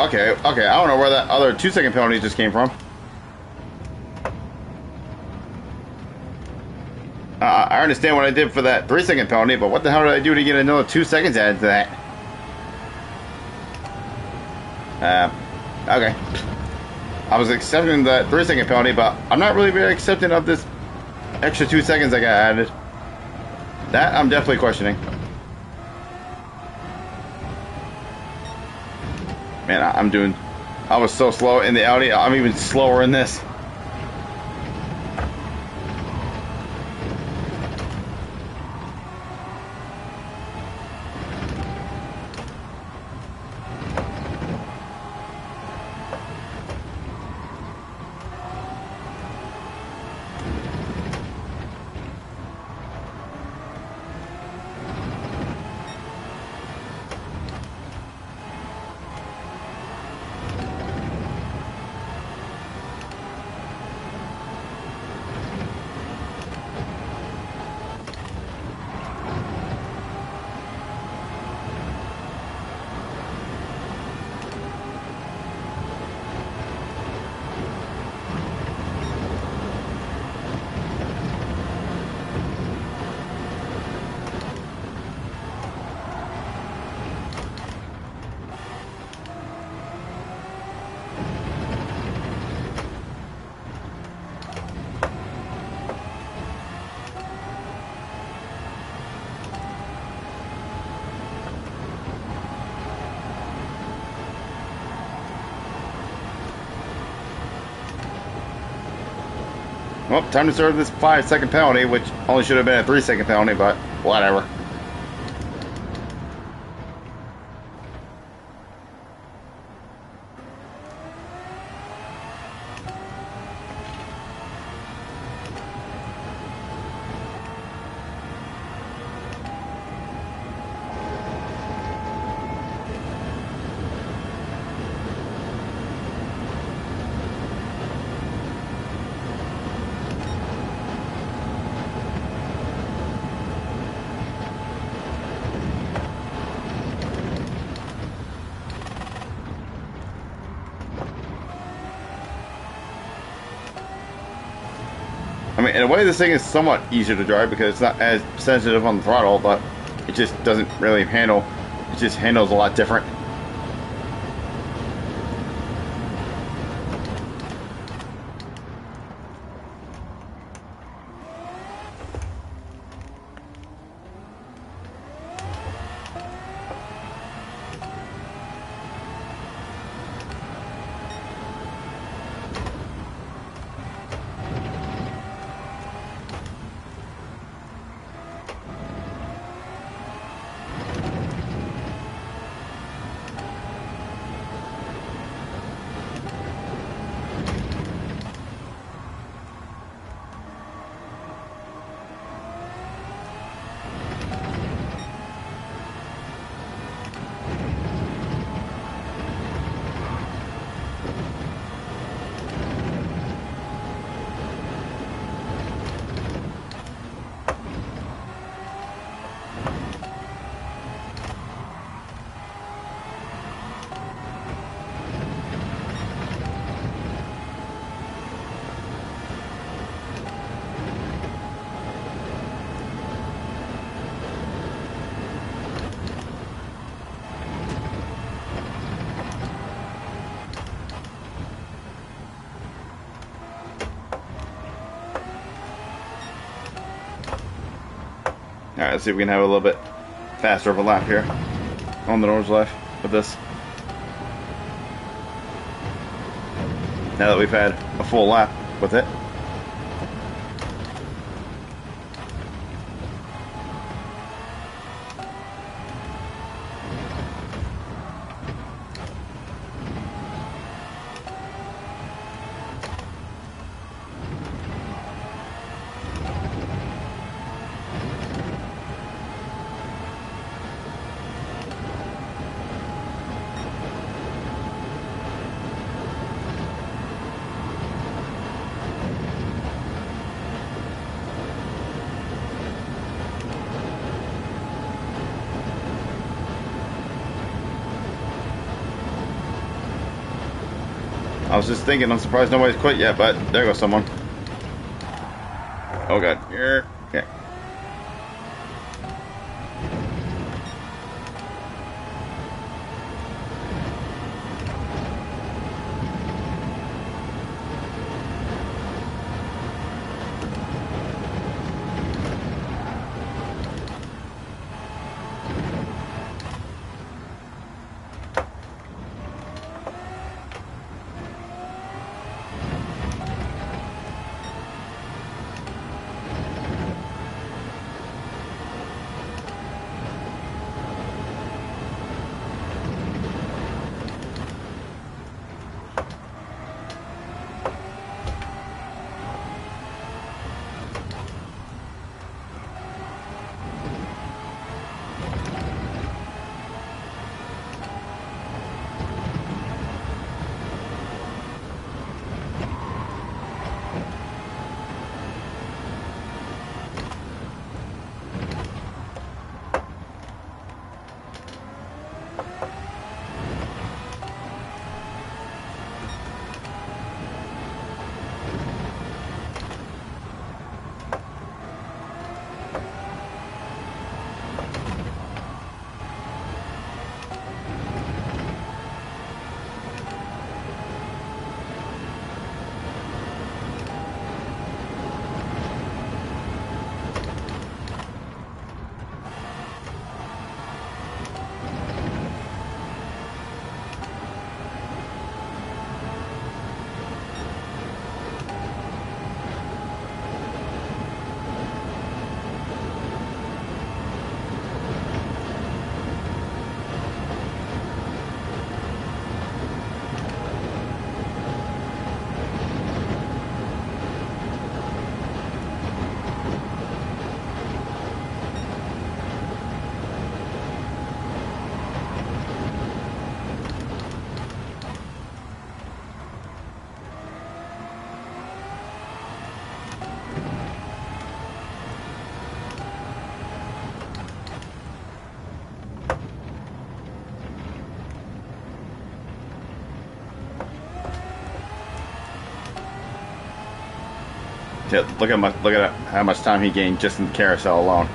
Speaker 1: Okay, okay. I don't know where that other 2-second penalty just came from. I understand what I did for that 3-second penalty, but what the hell did I do to get another 2 seconds added to that? Okay. I was accepting that 3-second penalty, but I'm not really very accepting of this extra 2 seconds I got added. That I'm definitely questioning. Man, I was so slow in the Audi, I'm even slower in this. Well, time to serve this 5-second penalty, which only should have been a 3-second penalty, but whatever. I mean, in a way, this thing is somewhat easier to drive because it's not as sensitive on the throttle, but it just doesn't really handle. It just handles a lot different. Alright, let's see if we can have a little bit faster of a lap here on the nose left with this. Now that we've had a full lap. with it. I was just thinking, I'm surprised nobody's quit yet, but there goes someone. Oh god. Yeah. Yeah, look at how much time he gained just in the carousel alone.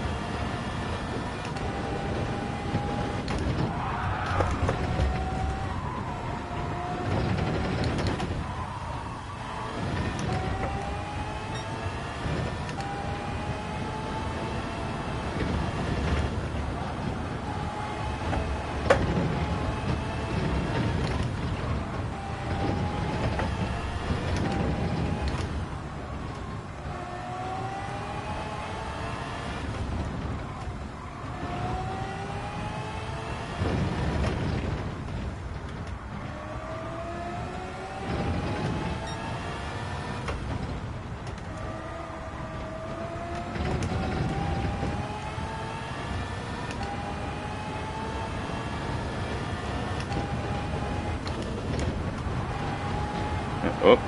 Speaker 1: Oh,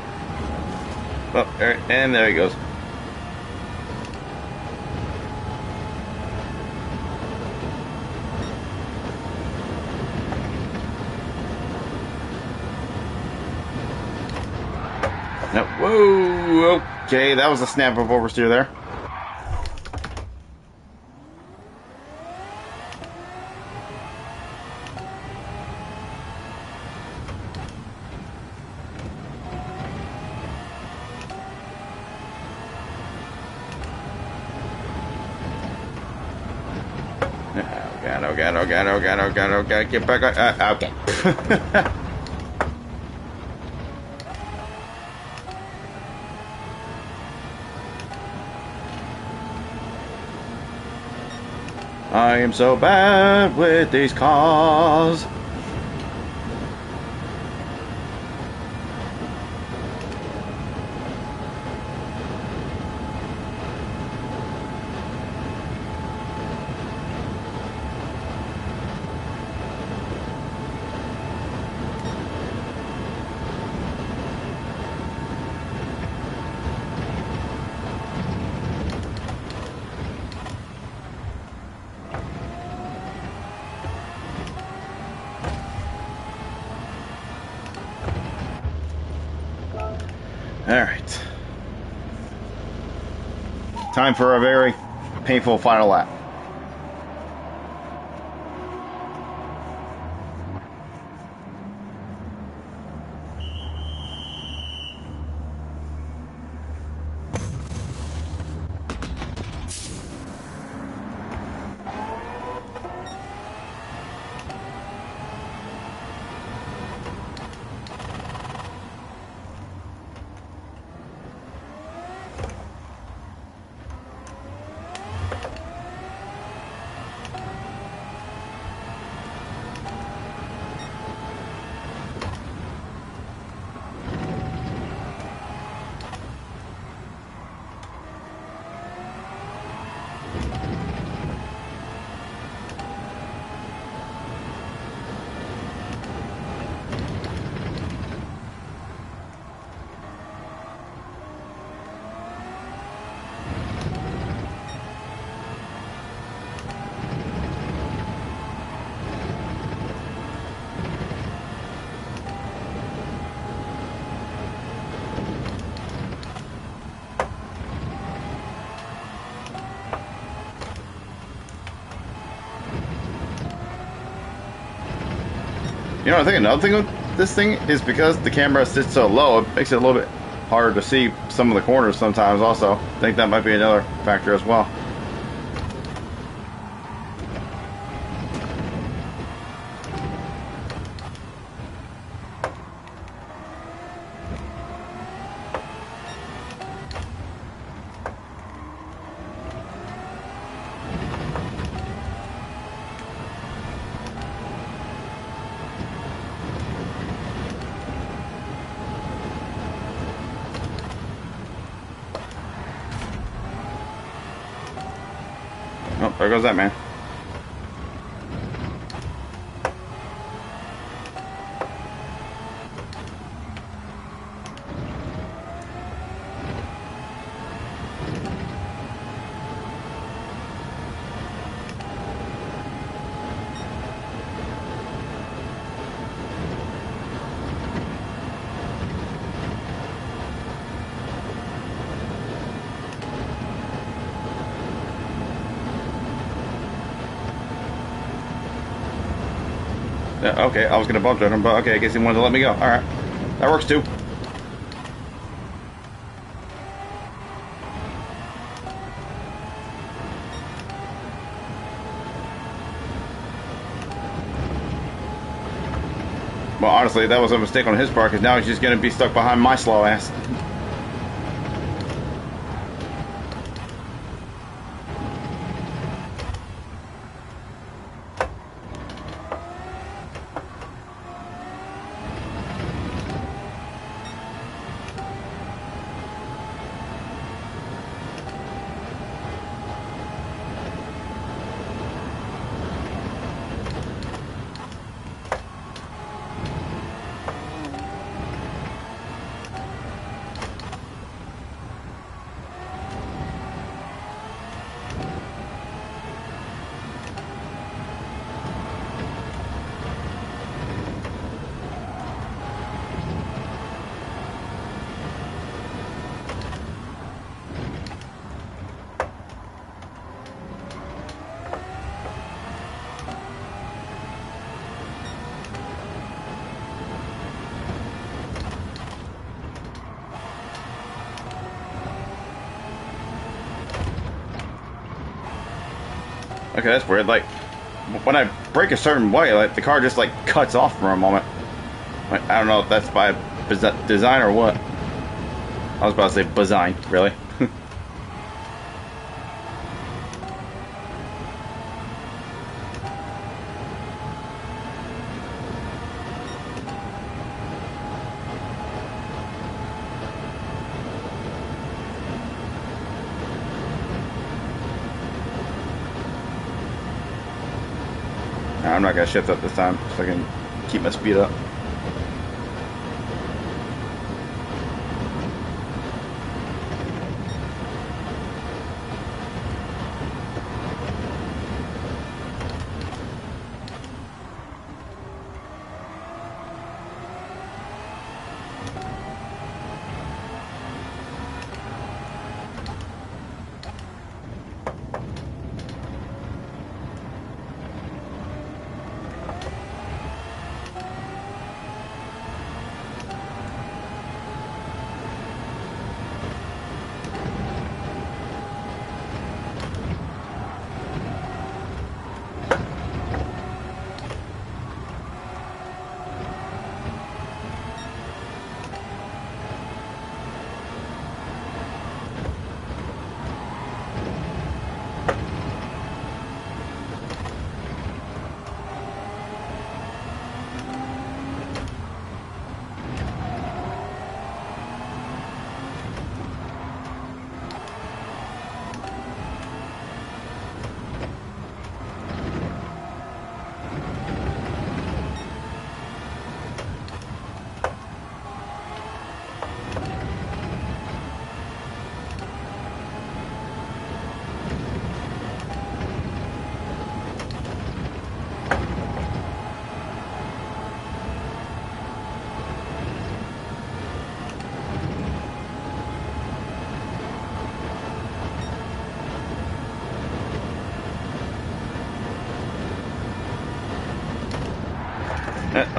Speaker 1: oh, and there he goes. No, whoa, okay, that was a snap of oversteer there. Oh god, get back on, okay. 。 . 。 . 。 . 。 . 。 . 。 . 。 . 。 . 。 . 。 . 。 . 。 . 。 . 。 . . 。 。 . 。 。 . 。 。 . 。 . 。 。 . 。 . 。 。 . 。 。 . 。 . 。 . 。 .
Speaker 2: Thank you.
Speaker 1: I am so bad with these cars. Alright. Time for a very painful final lap. You know, I think another thing with this thing is because the camera sits so low, it makes it a little bit harder to see some of the corners sometimes also. I think that might be another factor as well. Oh, there goes that man. Okay, I was gonna bump him, but okay, I guess he wanted to let me go. Alright. That works too. Well, honestly, that was a mistake on his part, because now he's just gonna be stuck behind my slow ass. Okay, that's weird. Like, when I break a certain way, like, the car just, like, cuts off for a moment. Like, I don't know if that's by design or what. I was about to say design, really. I'm not gonna shift up this time, so I can keep my speed up.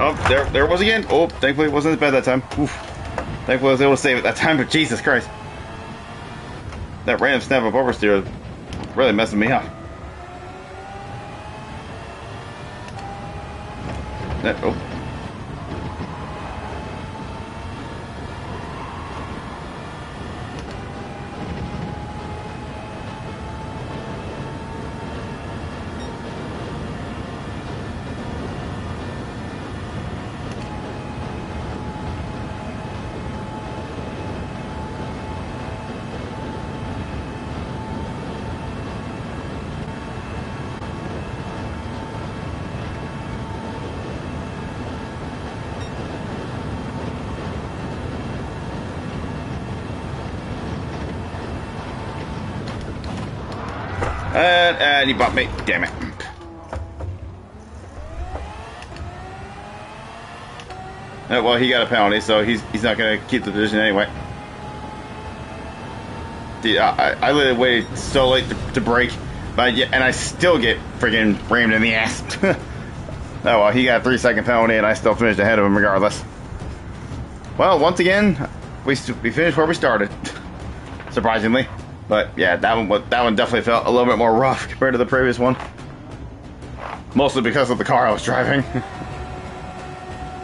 Speaker 1: Oh, there it was again. Oh, thankfully it wasn't as bad that time. Oof. Thankfully I was able to save it that time, but Jesus Christ. That random snap of oversteer is really messing me up. Oh. And he bumped me. Damn it. Well, he got a penalty, so he's not going to keep the position anyway. Dude, I literally waited so late to brake, and I still get freaking rammed in the ass. Oh well, he got a 3-second penalty, and I still finished ahead of him regardless. Well, once again, we finished where we started, surprisingly. But yeah, that one definitely felt a little bit more rough compared to the previous one. Mostly because of the car I was driving.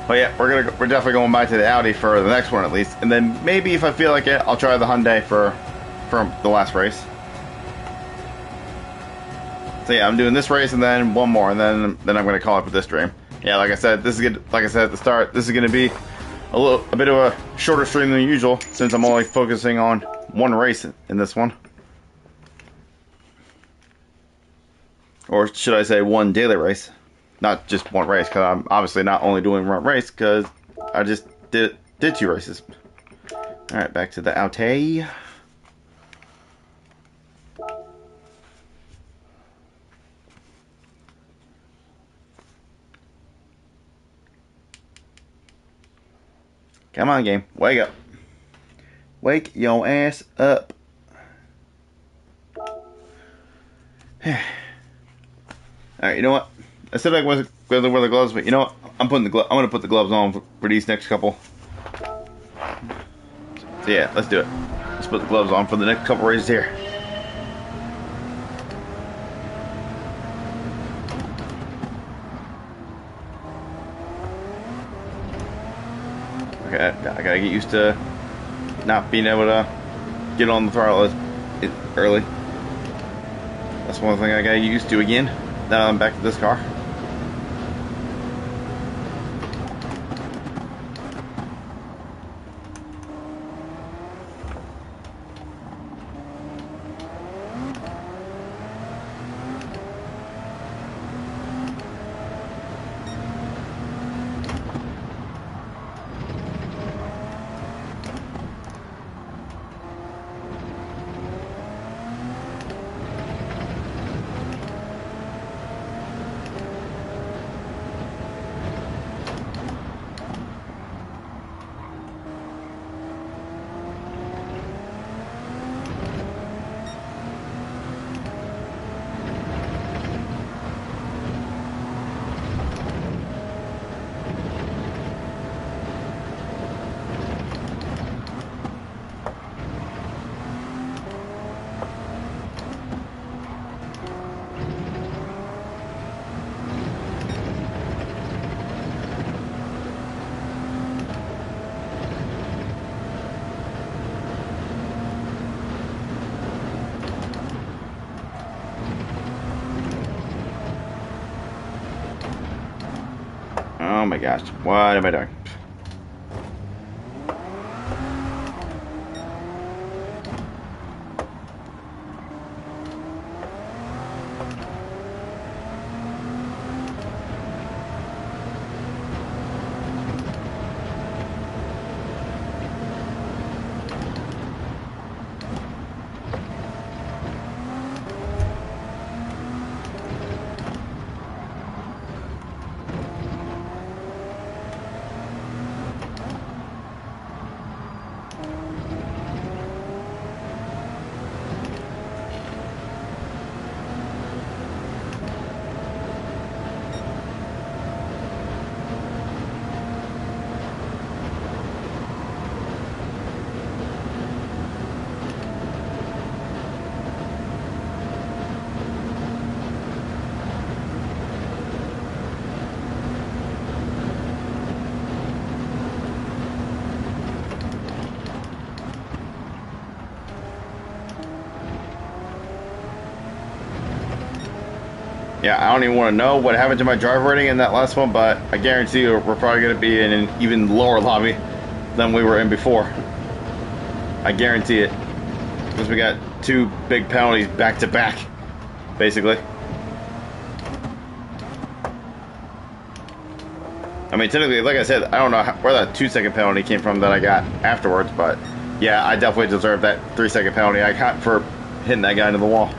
Speaker 1: But yeah, we're definitely going back to the Audi for the next one at least, and then maybe if I feel like it, I'll try the Hyundai for the last race. So yeah, I'm doing this race and then one more, and then I'm going to call it for this stream. Yeah, like I said, this is good. Like I said at the start, this is going to be a bit of a shorter stream than usual since I'm only focusing on one race in this one. Or should I say one daily race? Not just one race, because I'm obviously not only doing one race, because I just did 2 races. Alright, back to the Audi. Come on, game. Wake up. Wake your ass up. Alright, you know what? I said I wasn't going to wear the gloves, but you know what? I'm going to put the gloves on for these next couple. So yeah, let's do it. Let's put the gloves on for the next couple races here. Okay, I gotta get used to not being able to get on the throttle early. That's one thing I gotta get used to again. Now I'm back to this car. Oh my gosh, what am I doing? Yeah, I don't even want to know what happened to my driver rating in that last one, but I guarantee you we're probably going to be in an even lower lobby than we were in before. I guarantee it. Because we got 2 big penalties back to back, basically. I mean, technically, like I said, I don't know where that 2-second penalty came from that I got afterwards, but yeah, I definitely deserve that 3-second penalty I got for hitting that guy into the wall.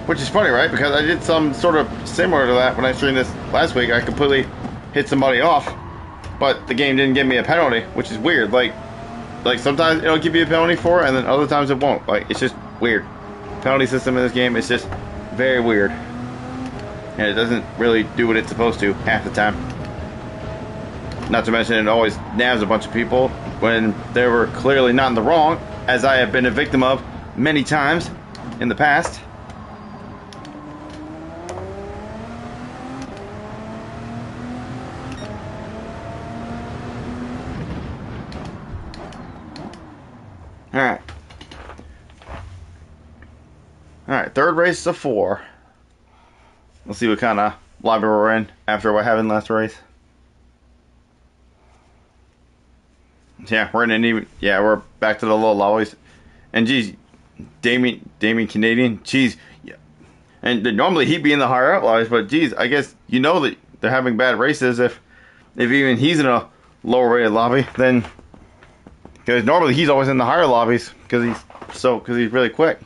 Speaker 1: Which is funny, right? Because I did some sort of similar to that when I streamed this last week. I completely hit somebody off, but the game didn't give me a penalty, which is weird. Like sometimes it'll give you a penalty for it, and then other times it won't. Like, it's just weird. Penalty system in this game is just very weird. And it doesn't really do what it's supposed to half the time. Not to mention it always nabs a bunch of people when they were clearly not in the wrong, as I have been a victim of many times in the past. Alright. Alright, third race of 4. Let's see what kind of lobby we're in after what happened last race. Yeah, we're in an even... Yeah, we're back to the low lobbies. And geez, Damien Canadian, geez. Yeah. And normally he'd be in the higher up lobbies, but geez, I guess you know that they're having bad races if even he's in a lower rated lobby, then... Because normally he's always in the higher lobbies because he's really quick.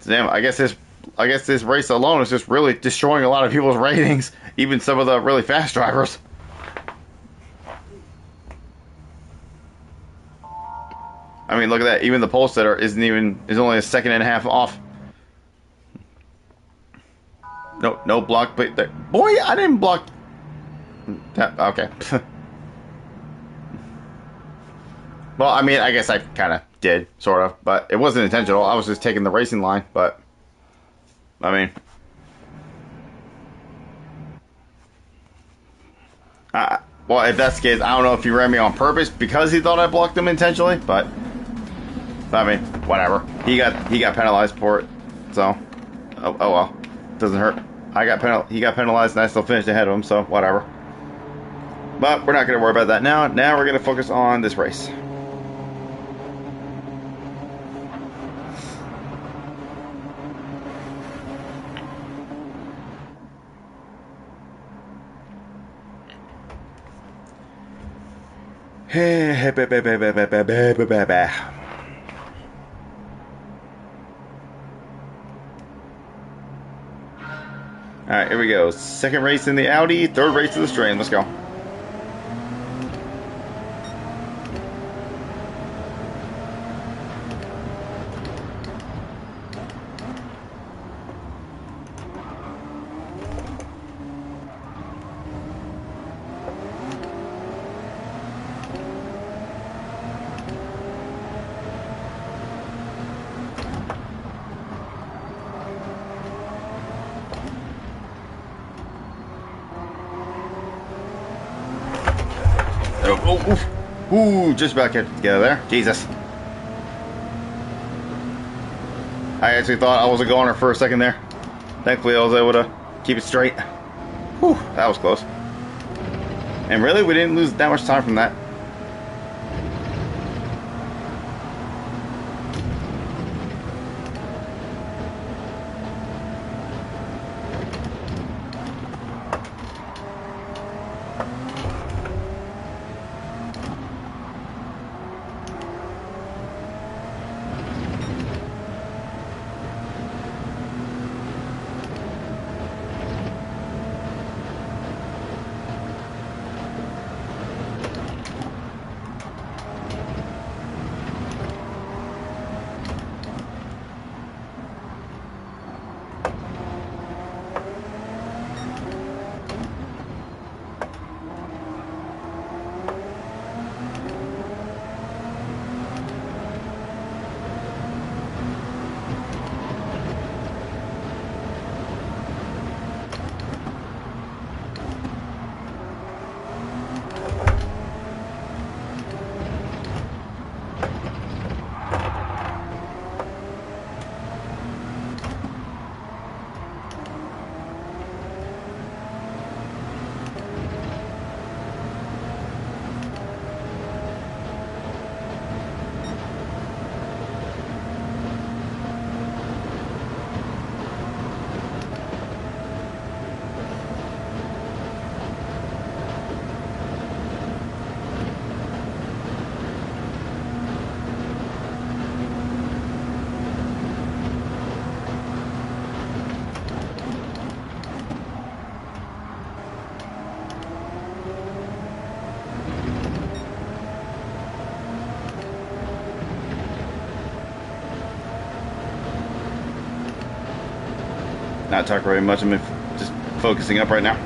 Speaker 1: So damn, I guess this race alone is just really destroying a lot of people's ratings, even some of the really fast drivers. I mean, look at that. Even the pole sitter is only a second and a half off. No block, but there. Boy, I didn't block. That, okay. Well, I mean, I guess I kind of did, sort of, but it wasn't intentional. I was just taking the racing line, but, I mean, well, if that's the case, I don't know if he ran me on purpose because he thought I blocked him intentionally, but, I mean, whatever. He got penalized for it, so, oh well, doesn't hurt. He got penalized and I still finished ahead of him, so whatever. But we're not going to worry about that now. Now we're going to focus on this race. Alright, here we go. Second race in the Audi, third race of the stream. Let's go. Ooh, just about kept it together there. Jesus. I actually thought I was a goner for a second there. Thankfully, I was able to keep it straight. Whew, that was close. And really, we didn't lose that much time from that. Not talking very much. I'm just focusing up right now.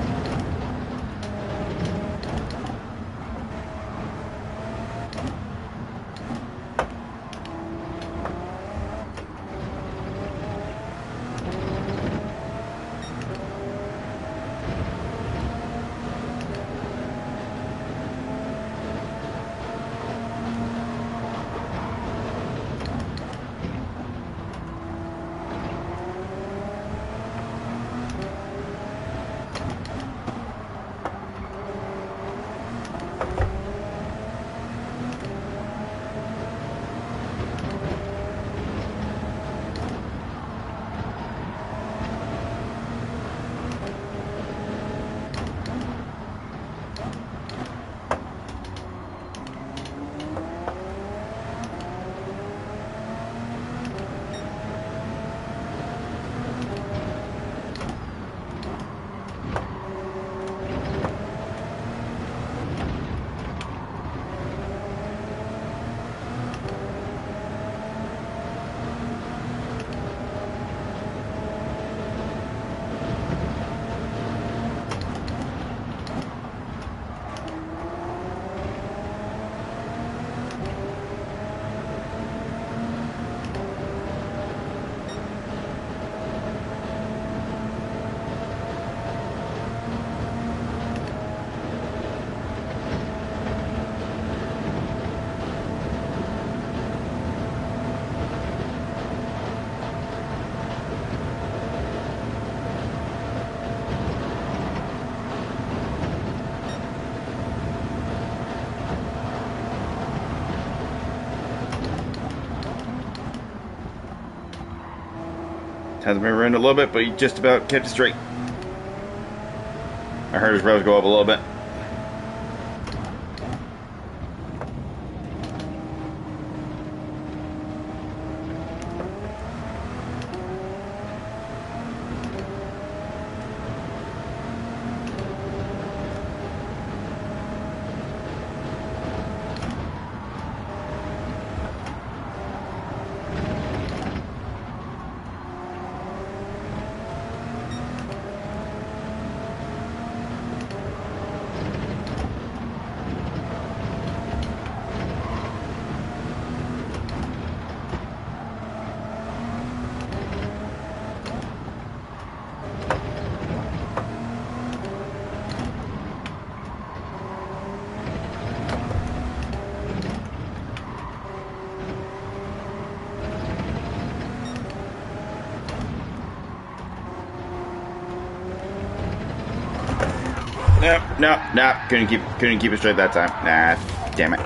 Speaker 1: Hasn't been ruined a little bit, but he just about kept it straight. I heard his revs go up a little bit. No. Couldn't keep it straight that time. Nah, damn it.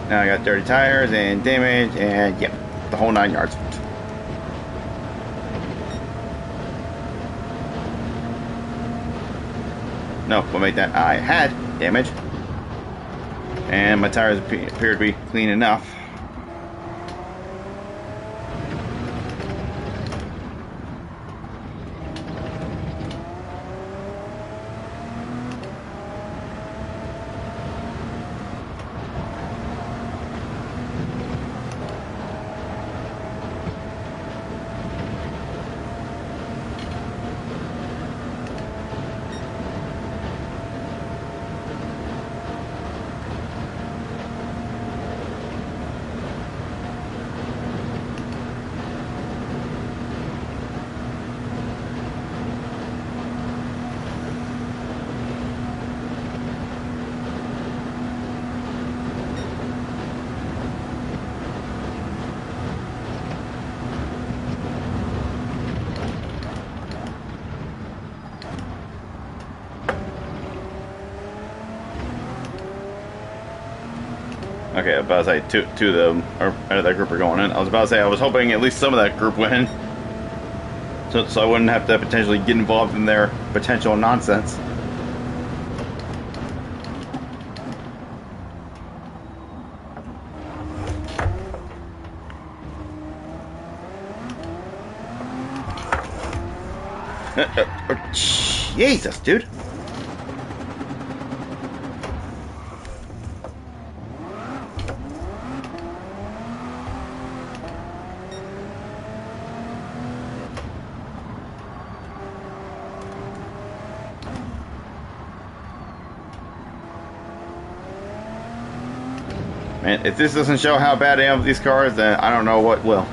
Speaker 1: Now I got dirty tires and damage and yep, the whole 9 yards. No, what made that? I had damage. And my tires appear to be clean enough. Okay, about to say two of them are out of that group are going in. I was about to say I was hoping at least some of that group went in, so I wouldn't have to potentially get involved in their potential nonsense. Jesus, dude. Man, if this doesn't show how bad I am with these cars, then I don't know what will.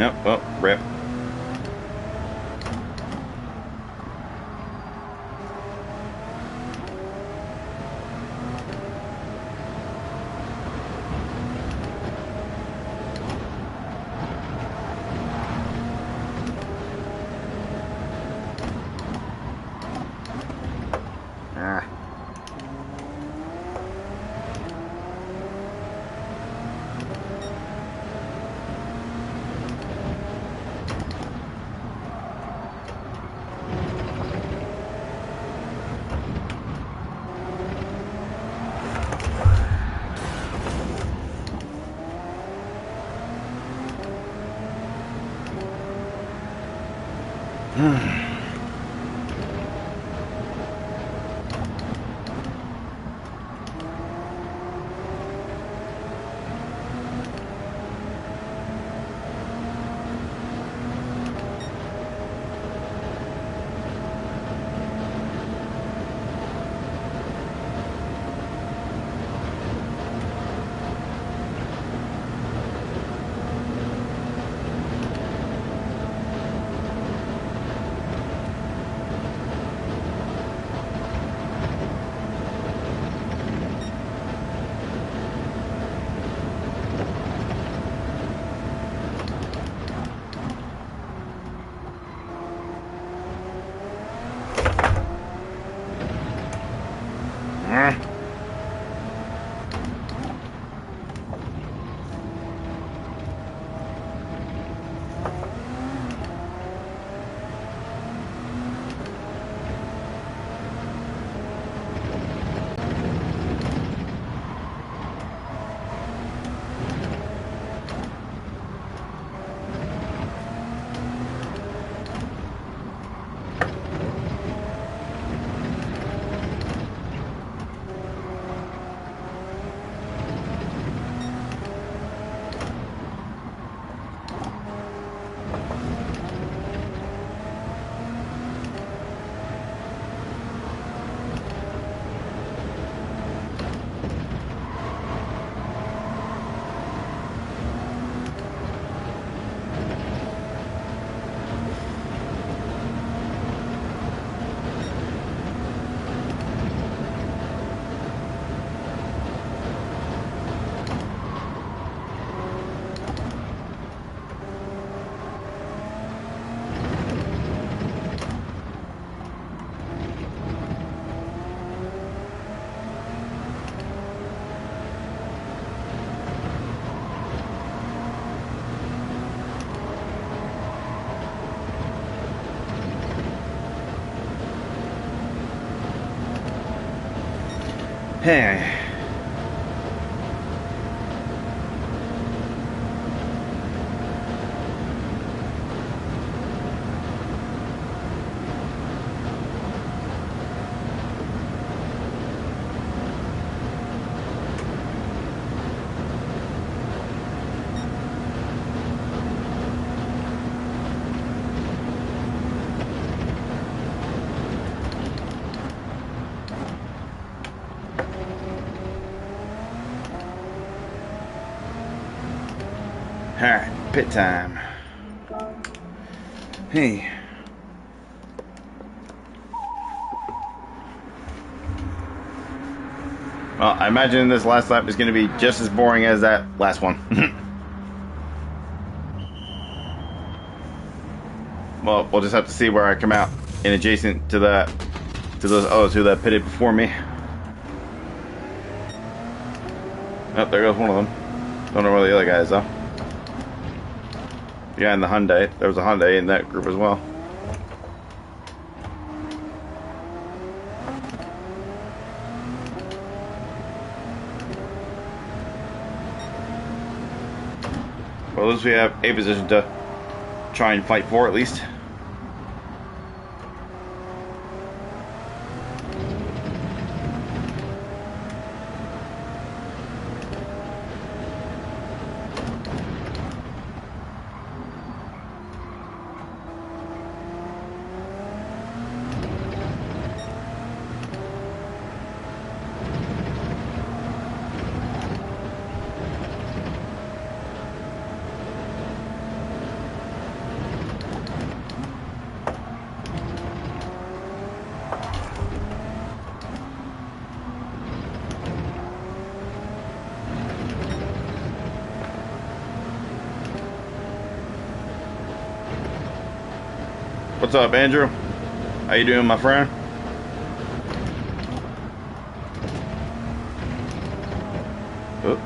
Speaker 1: Yep, well, rip. Ah. Hey. Alright, pit time. Hey. Well, I imagine this last lap is going to be just as boring as that last one. Well, we'll just have to see where I come out in adjacent to that, to those others who that pitted before me. Oh, there goes one of them. Don't know where the other guy is though. Yeah, in the Hyundai. There was a Hyundai in that group as well. Well, at least we have a position to try and fight for, at least. What's up, Andrew? How you doing, my friend? Oh.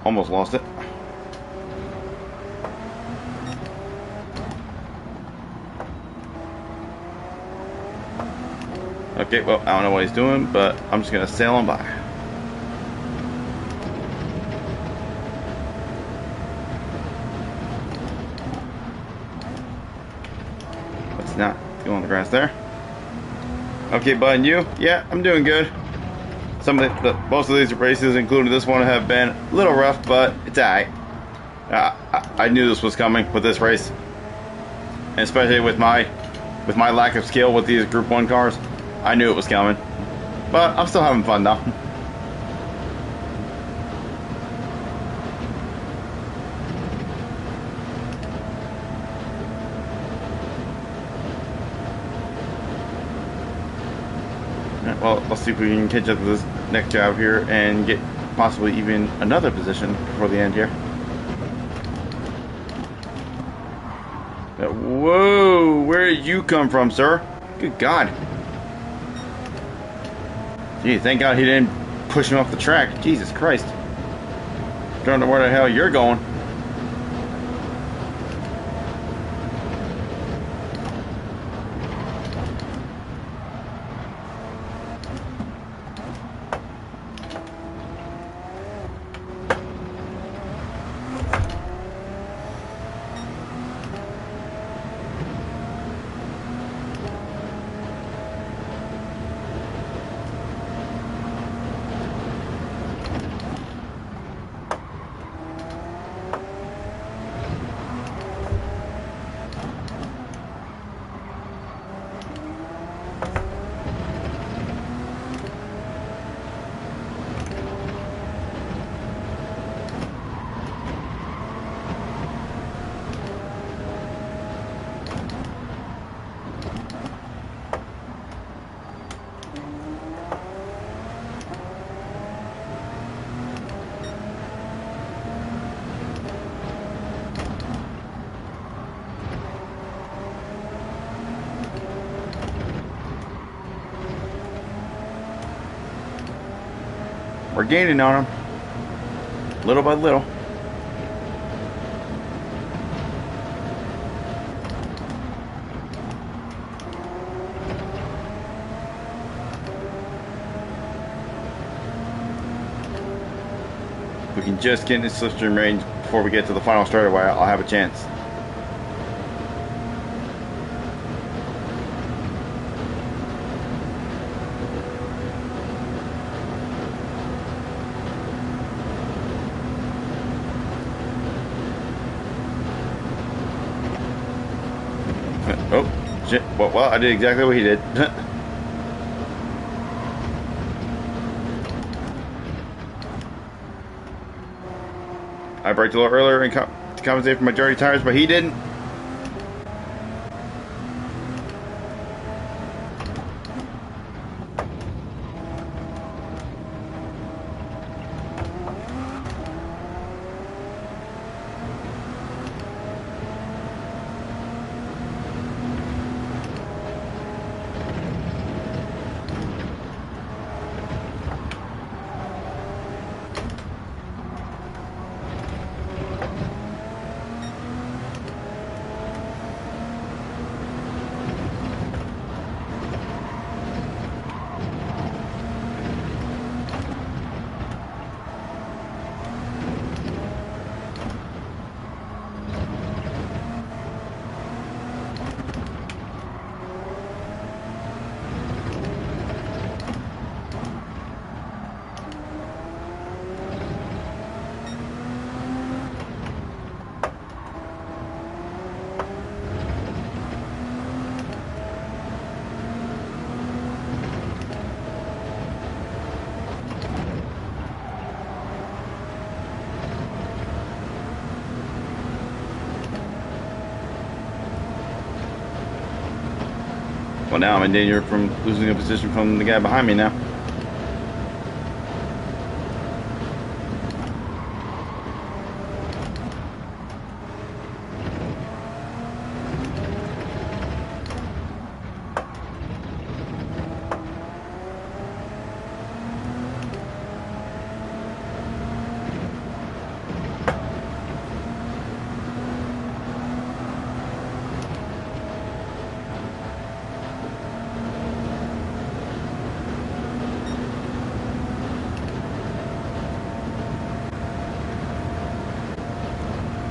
Speaker 1: Almost lost it. Okay, well, I don't know what he's doing, but I'm just gonna sail on by. Let's not go on the grass there. Okay, bud, and you? Yeah, I'm doing good. Most of these races, including this one, have been a little rough, but it's alright. I knew this was coming with this race, and especially with my lack of skill with these Group 1 cars. I knew it was coming, but I'm still having fun though. Well, let's see if we can catch up to this next job here and get possibly even another position before the end here. Whoa, where did you come from, sir? Good God. Gee, thank God he didn't push him off the track. Jesus Christ. Don't know where the hell you're going. We're gaining on them, little by little. If we can just get in the slipstream range before we get to the final straightaway, I'll have a chance. Oh, shit. Well, I did exactly what he did. I braked a little earlier to compensate for my dirty tires, but he didn't. Well, now I'm in danger from losing a position from the guy behind me now.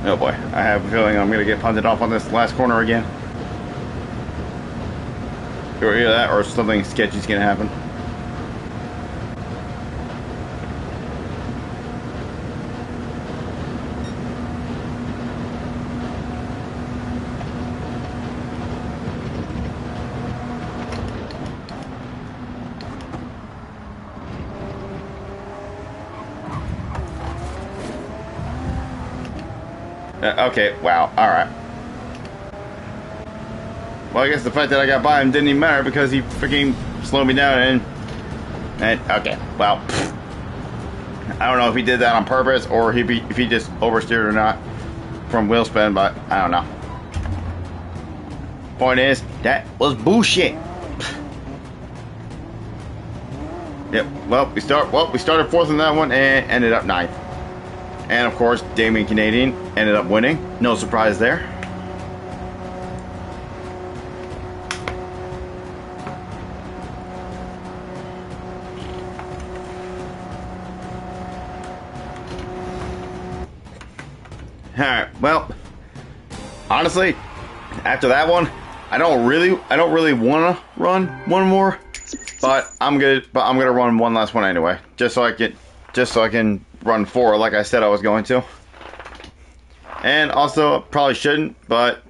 Speaker 1: Oh boy, I have a feeling I'm gonna get punted off on this last corner again. Either that or something sketchy's gonna happen. Okay, wow, alright. Well, I guess the fact that I got by him didn't even matter because he freaking slowed me down and okay, well, I don't know if he did that on purpose or if he just oversteered or not from wheel spin, but I don't know. Point is, that was bullshit. Yep, well, we started fourth in that one and ended up ninth. And of course, Damien Canadian ended up winning. No surprise there. Alright, well, honestly, after that one, I don't really want to run one more, but I'm gonna run one last one anyway, just so I can run 4 like I said I was going to. And also, probably shouldn't, but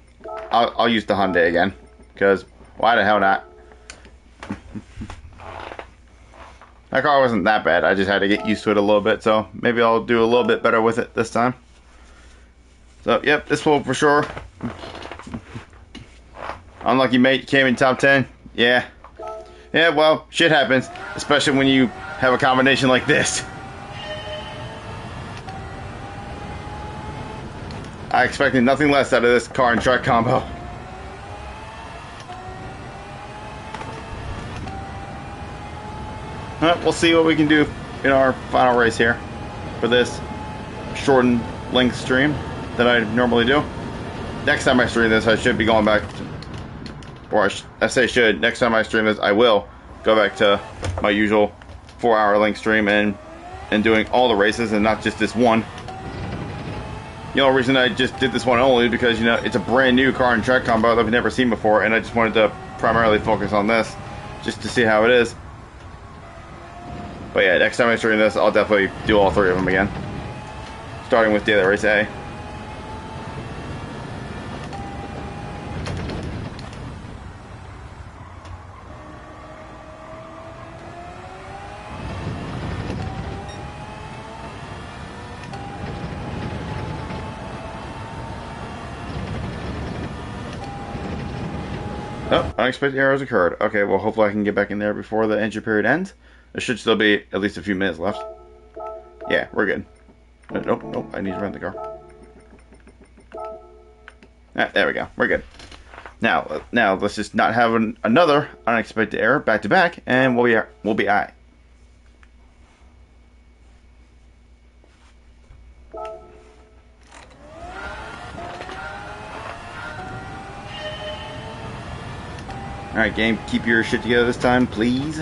Speaker 1: I'll use the Hyundai again, because why the hell not? That car wasn't that bad, I just had to get used to it a little bit, so maybe I'll do a little bit better with it this time. So, yep, this will for sure. Unlucky mate came in top 10. Yeah. Yeah, well, shit happens, especially when you have a combination like this. I expected nothing less out of this car and truck combo. We'll see what we can do in our final race here for this shortened length stream that I normally do. Next time I stream this, I should be going back to, or I say should, next time I stream this, I will go back to my usual 4-hour length stream and doing all the races and not just this one. The only reason I just did this one only because, you know, it's a brand new car and track combo that I've never seen before, and I just wanted to primarily focus on this just to see how it is. But yeah, next time I stream this, I'll definitely do all 3 of them again, starting with Daily Race A. Oh, unexpected errors occurred. Okay, well, hopefully I can get back in there before the entry period ends. There should still be at least a few minutes left. Yeah, we're good. Nope, I need to rent the car. Ah, there we go. We're good. Now let's just not have another unexpected error back to back, and we'll be alright. Alright, game, keep your shit together this time, please.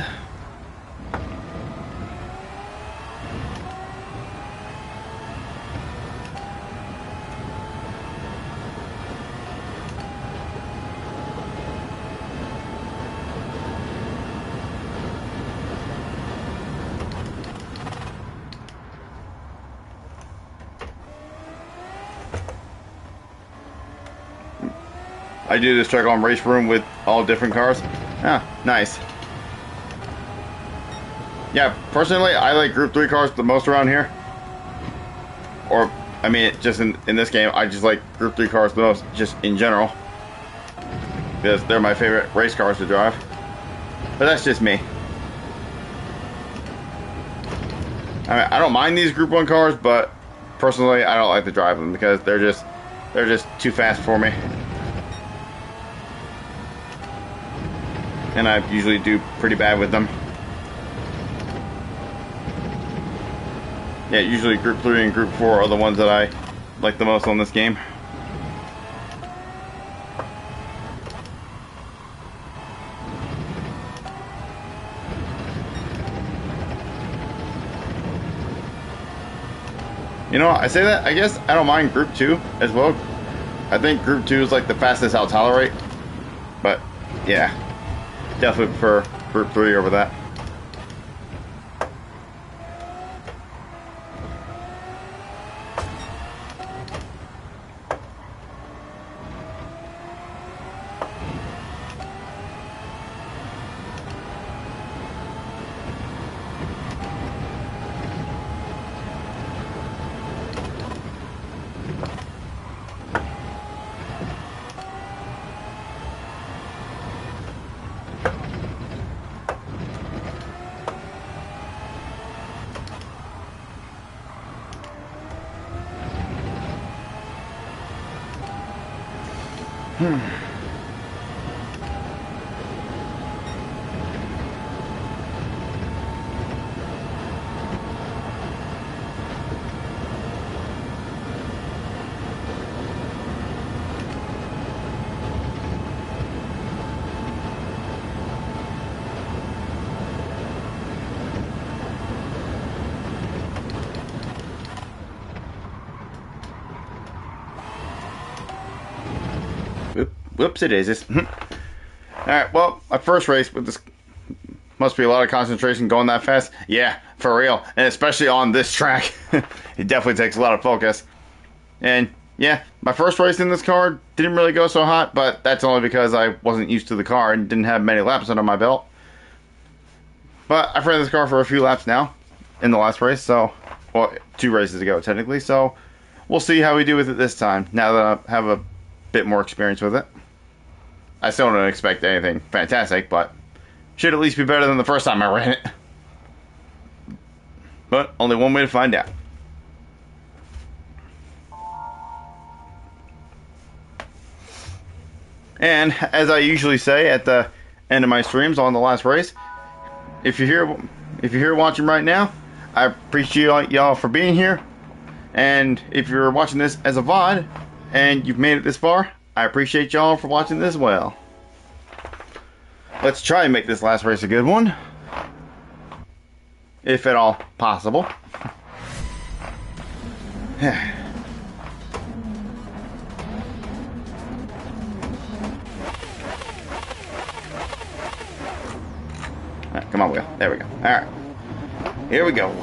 Speaker 1: I do this track on Race Room with all different cars. Ah, nice. Yeah, personally, I like Group 3 cars the most around here. Or, I mean, just in this game, I just like Group 3 cars the most, just in general. Because they're my favorite race cars to drive. But that's just me. I mean, I don't mind these Group 1 cars, but personally, I don't like to drive them because they're just too fast for me. And I usually do pretty bad with them. Yeah, usually Group 3 and Group 4 are the ones that I like the most on this game. You know, I say that, I guess I don't mind Group 2 as well. I think Group 2 is like the fastest I'll tolerate. But, yeah. Definitely prefer Group 3 over that. Whoops, it is. Alright, well, my first race with this must be a lot of concentration going that fast. Yeah, for real. And especially on this track. It definitely takes a lot of focus. And yeah, my first race in this car didn't really go so hot, but that's only because I wasn't used to the car and didn't have many laps under my belt. But I've ridden this car for a few laps now in the last race, so, well, 2 races ago technically, so we'll see how we do with it this time, now that I have a bit more experience with it. I still don't expect anything fantastic, but should at least be better than the first time I ran it. But only one way to find out. And as I usually say at the end of my streams on the last race, if you're here watching right now, I appreciate y'all for being here. And if you're watching this as a VOD and you've made it this far, I appreciate y'all for watching this as well. Let's try and make this last race a good one, if at all possible. Right, come on, Will. There we go. Alright. Here we go.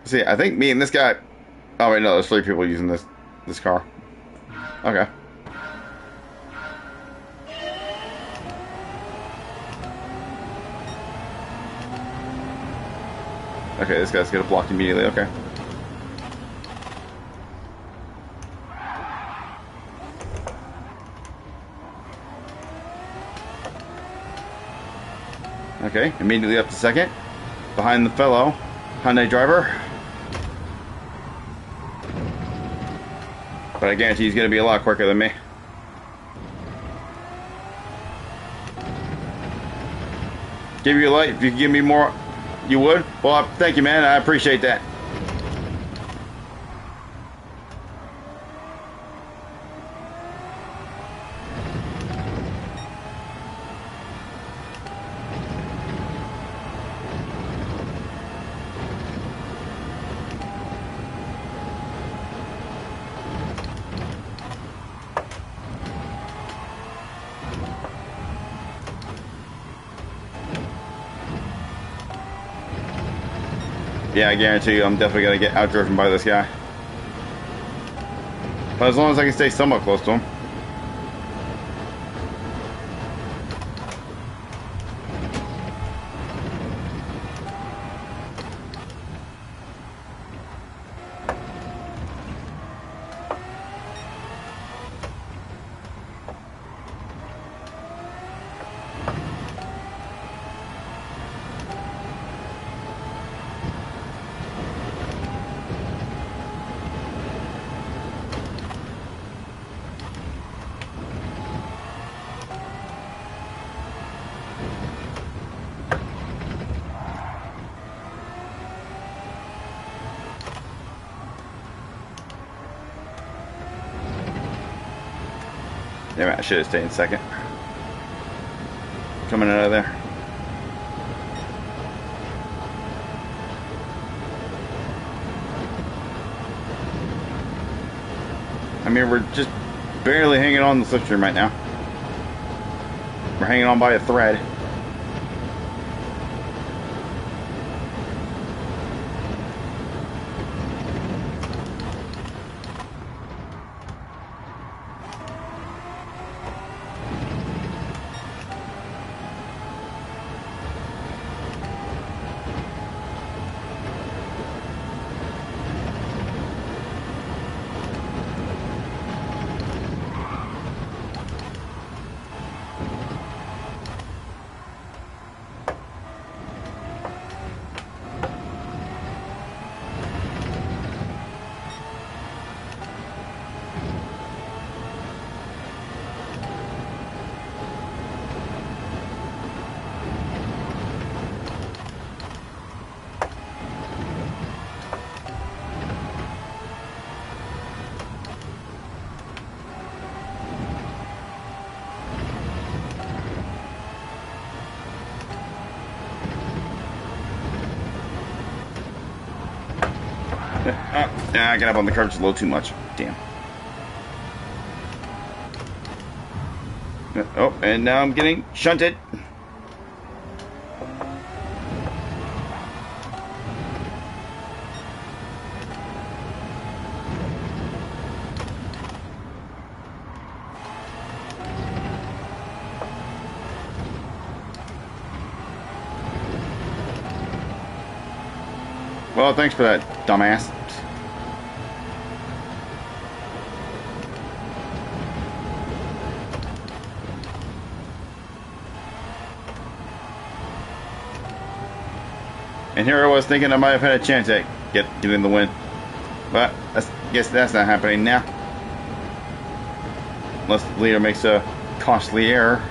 Speaker 1: See, I think me and this guy... Oh, wait, no, there's 3 people using this car. Okay. Okay, this guy's gonna block immediately, okay. Okay, immediately up to second. Behind the fellow Hyundai driver. But I guarantee he's gonna be a lot quicker than me. Give you a light, if you could give me more, you would? Well, thank you, man, I appreciate that. Yeah, I guarantee you I'm definitely going to get outdriven by this guy. But as long as I can stay somewhat close to him. Damn it, I should have stayed in second. Coming out of there. I mean, we're just barely hanging on the slipstream right now. We're hanging on by a thread. I got up on the curb just a little too much. Damn. Oh, and now I'm getting shunted. Well, thanks for that, dumbass. And here I was thinking I might have had a chance at getting the win. But I guess that's not happening now. Unless the leader makes a costly error.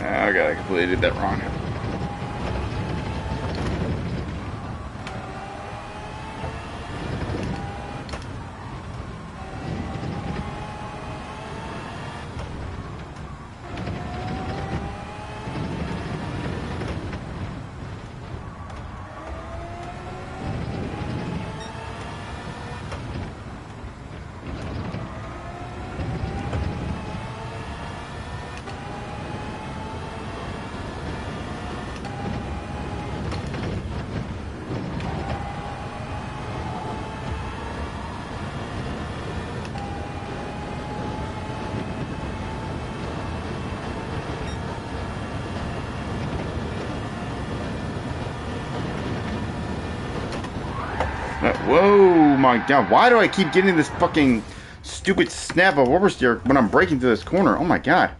Speaker 1: Oh god, I completely did that wrong. Whoa, my god. Why do I keep getting this fucking stupid snap of oversteer when I'm braking through this corner? Oh my god.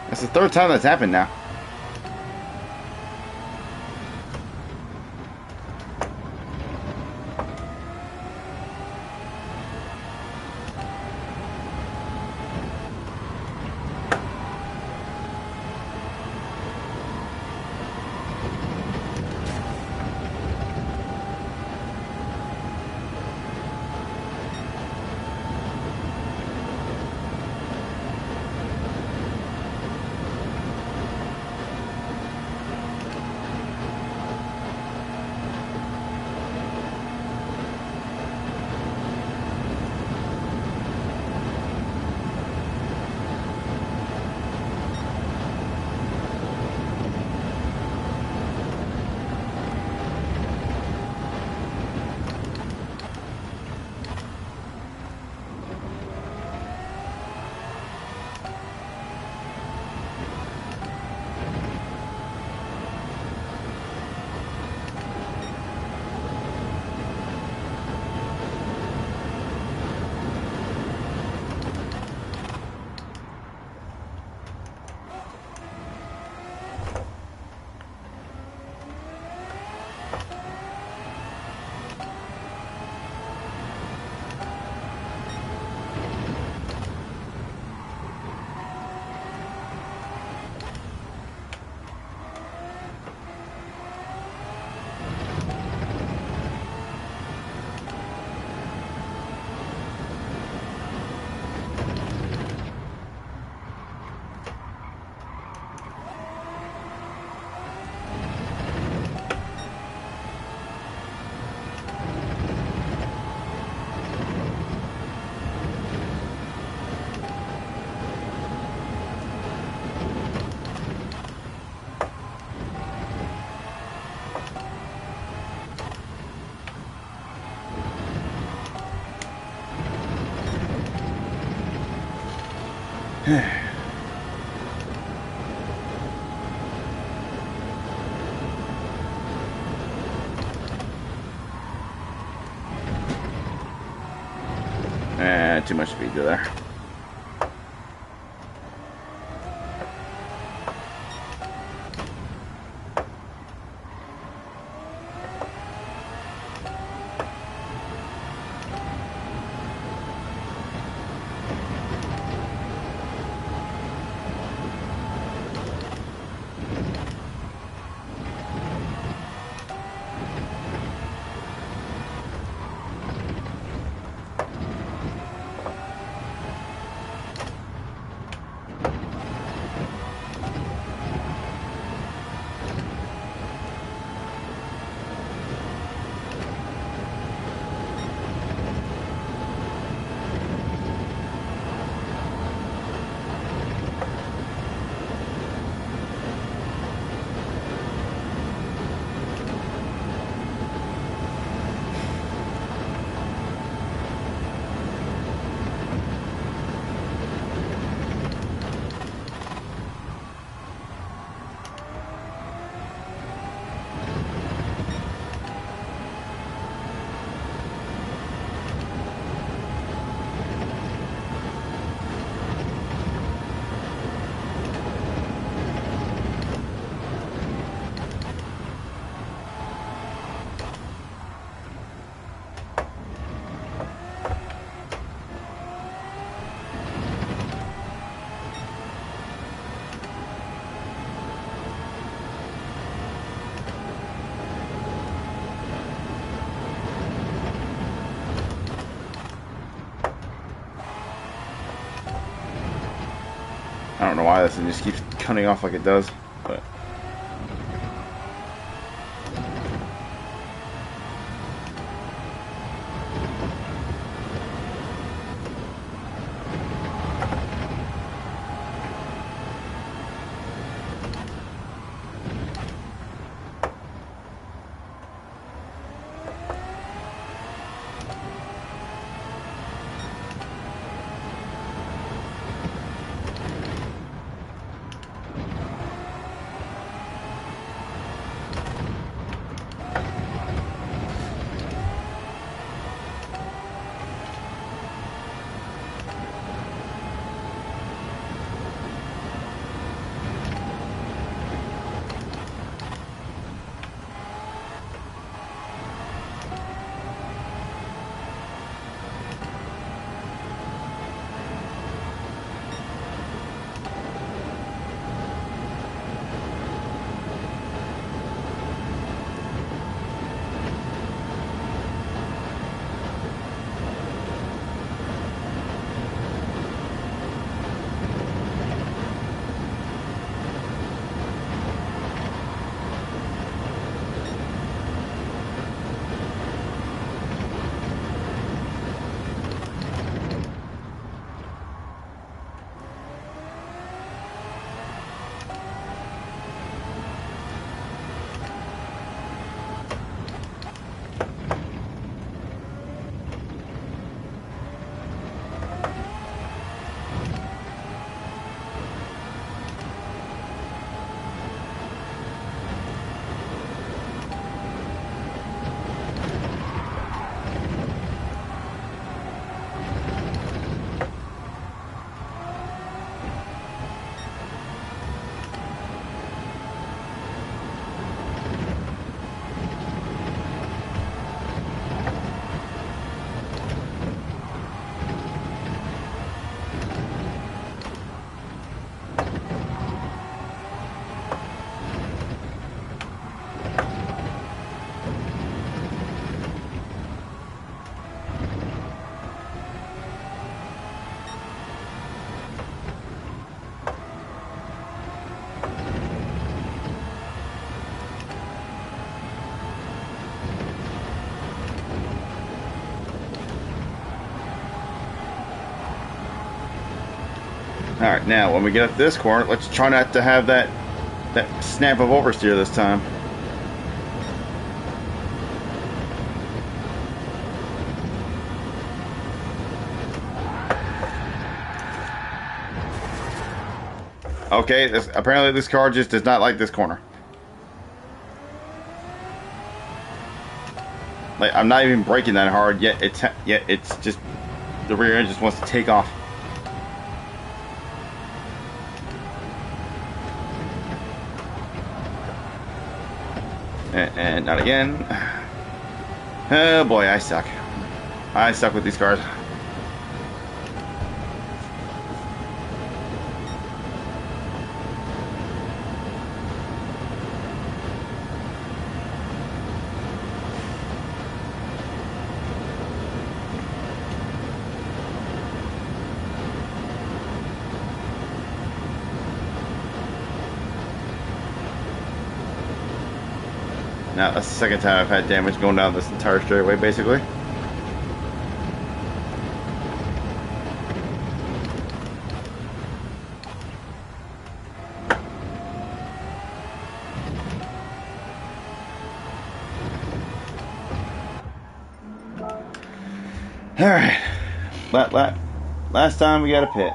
Speaker 1: That's the third time that's happened now. Too much speed there. I don't know why this thing just keeps cutting off like it does, but... Alright, now when we get up this corner, let's try not to have that snap of oversteer this time. Okay, apparently this car just does not like this corner. Like, I'm not even braking that hard, yet it's just, the rear end just wants to take off. And not again. Oh boy, I suck. I suck with these cars. Now, that's the second time I've had damage going down this entire straightaway, basically. Alright. Last time we got a pit.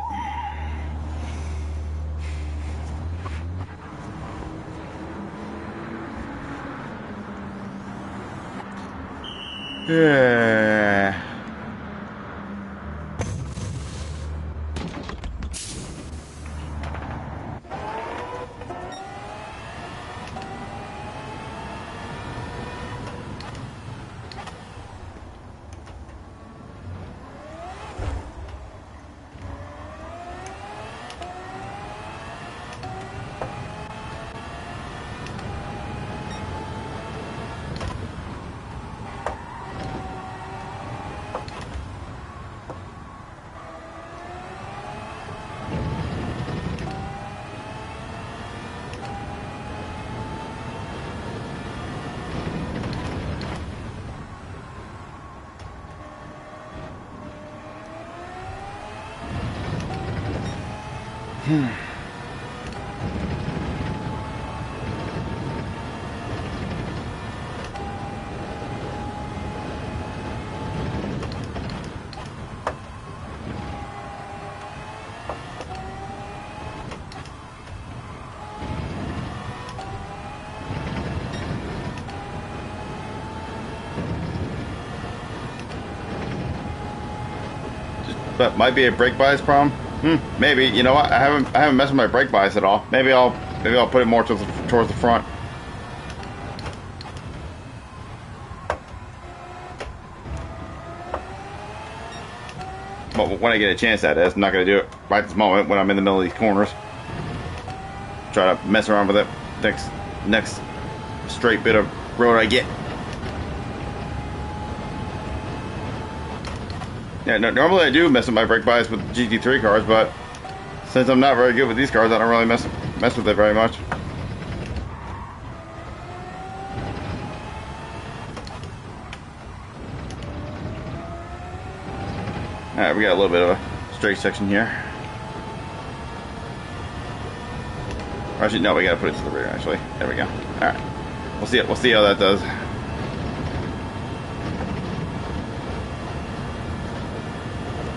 Speaker 1: Yeah. But might be a brake bias problem. Maybe. You know what? I haven't messed with my brake bias at all. Maybe I'll put it more towards the front. But when I get a chance at it, I'm not going to do it right this moment when I'm in the middle of these corners. Try to mess around with it next straight bit of road I get. Yeah, no, normally I do mess with my brake bias with GT3 cars, but since I'm not very good with these cars, I don't really mess with it very much. Alright, we got a little bit of a straight section here. Actually, no, we gotta put it to the rear, actually. There we go. Alright. We'll see how that does.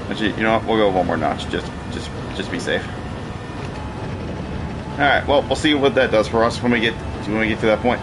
Speaker 1: Actually, you know what? We'll go one more notch. Just be safe. Alright, well, we'll see what that does for us when we get to that point.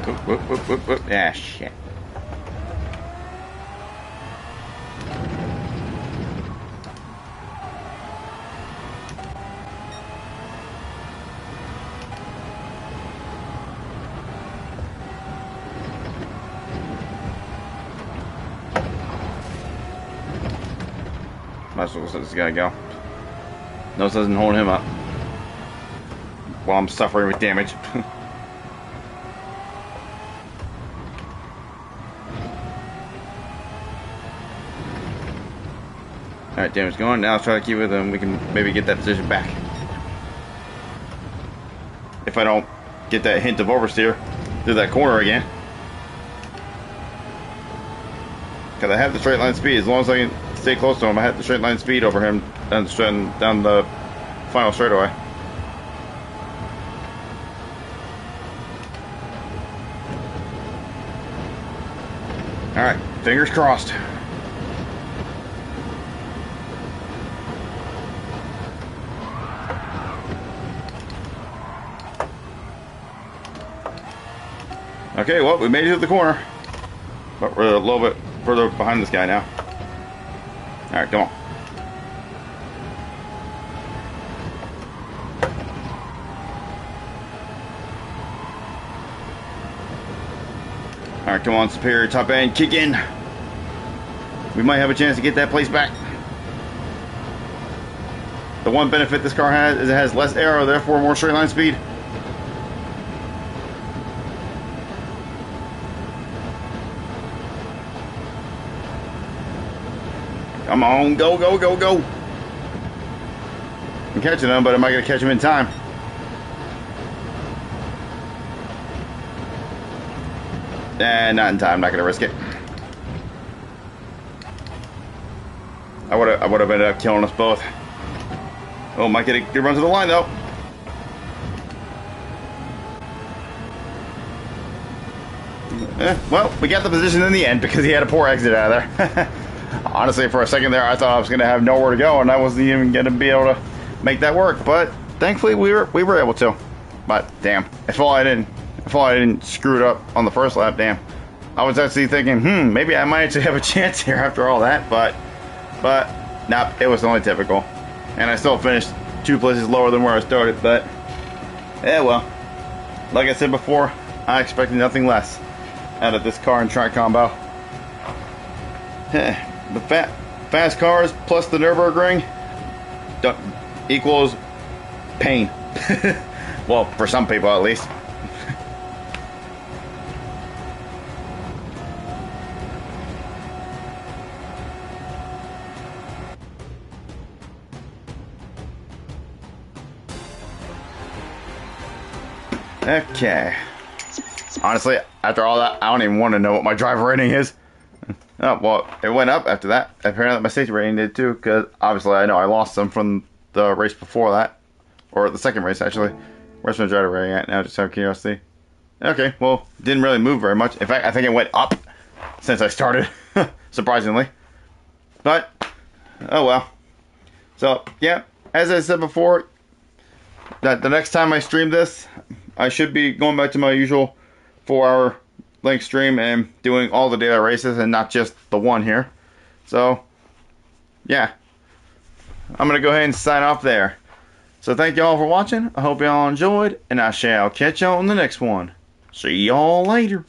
Speaker 1: Whoop, whoop, whoop, whoop. Ah, shit. Might as well let this guy go. No, this doesn't hold him up while I'm suffering with damage. Alright, damage going. Now let's try to keep with him. We can maybe get that position back. If I don't get that hint of oversteer through that corner again. Because I have the straight line speed. As long as I can stay close to him, I have the straight line speed over him and down the final straightaway. Alright, fingers crossed. Okay, well, we made it to the corner. But we're a little bit further behind this guy now. Alright, come on. Alright, come on, Superior top end, kick in. We might have a chance to get that place back. The one benefit this car has is it has less aero, therefore more straight line speed. Come on, go, go, go, go. I'm catching him, but am I going to catch him in time? Not in time. I'm not going to risk it. I would have ended up killing us both. Oh, might get a good run to the line, though. Well, we got the position in the end because he had a poor exit out of there. Honestly, for a second there, I thought I was going to have nowhere to go, and I wasn't even going to be able to make that work. But thankfully, we were able to. But damn, if all I didn't screw it up on the first lap, damn. I was actually thinking, maybe I might actually have a chance here after all that. But nah, it was only typical, and I still finished 2 places lower than where I started. But yeah, well, like I said before, I expected nothing less out of this car and track combo. The fast cars plus the Nürburgring equals pain. Well, for some people at least. Okay. Honestly, after all that, I don't even want to know what my driver rating is. Oh, well, it went up after that. Apparently my safety rating did too, because obviously I know I lost some from the race before that. Or the second race, actually. Where's my driver rating at now, just out of curiosity? Okay, well, didn't really move very much. In fact, I think it went up since I started, surprisingly. But, oh well. So, yeah, as I said before, that the next time I stream this, I should be going back to my usual 4-hour length stream and doing all the daily races and not just the one here. So, yeah. I'm going to go ahead and sign off there. So thank y'all for watching. I hope y'all enjoyed, and I shall catch y'all on the next one. See y'all later.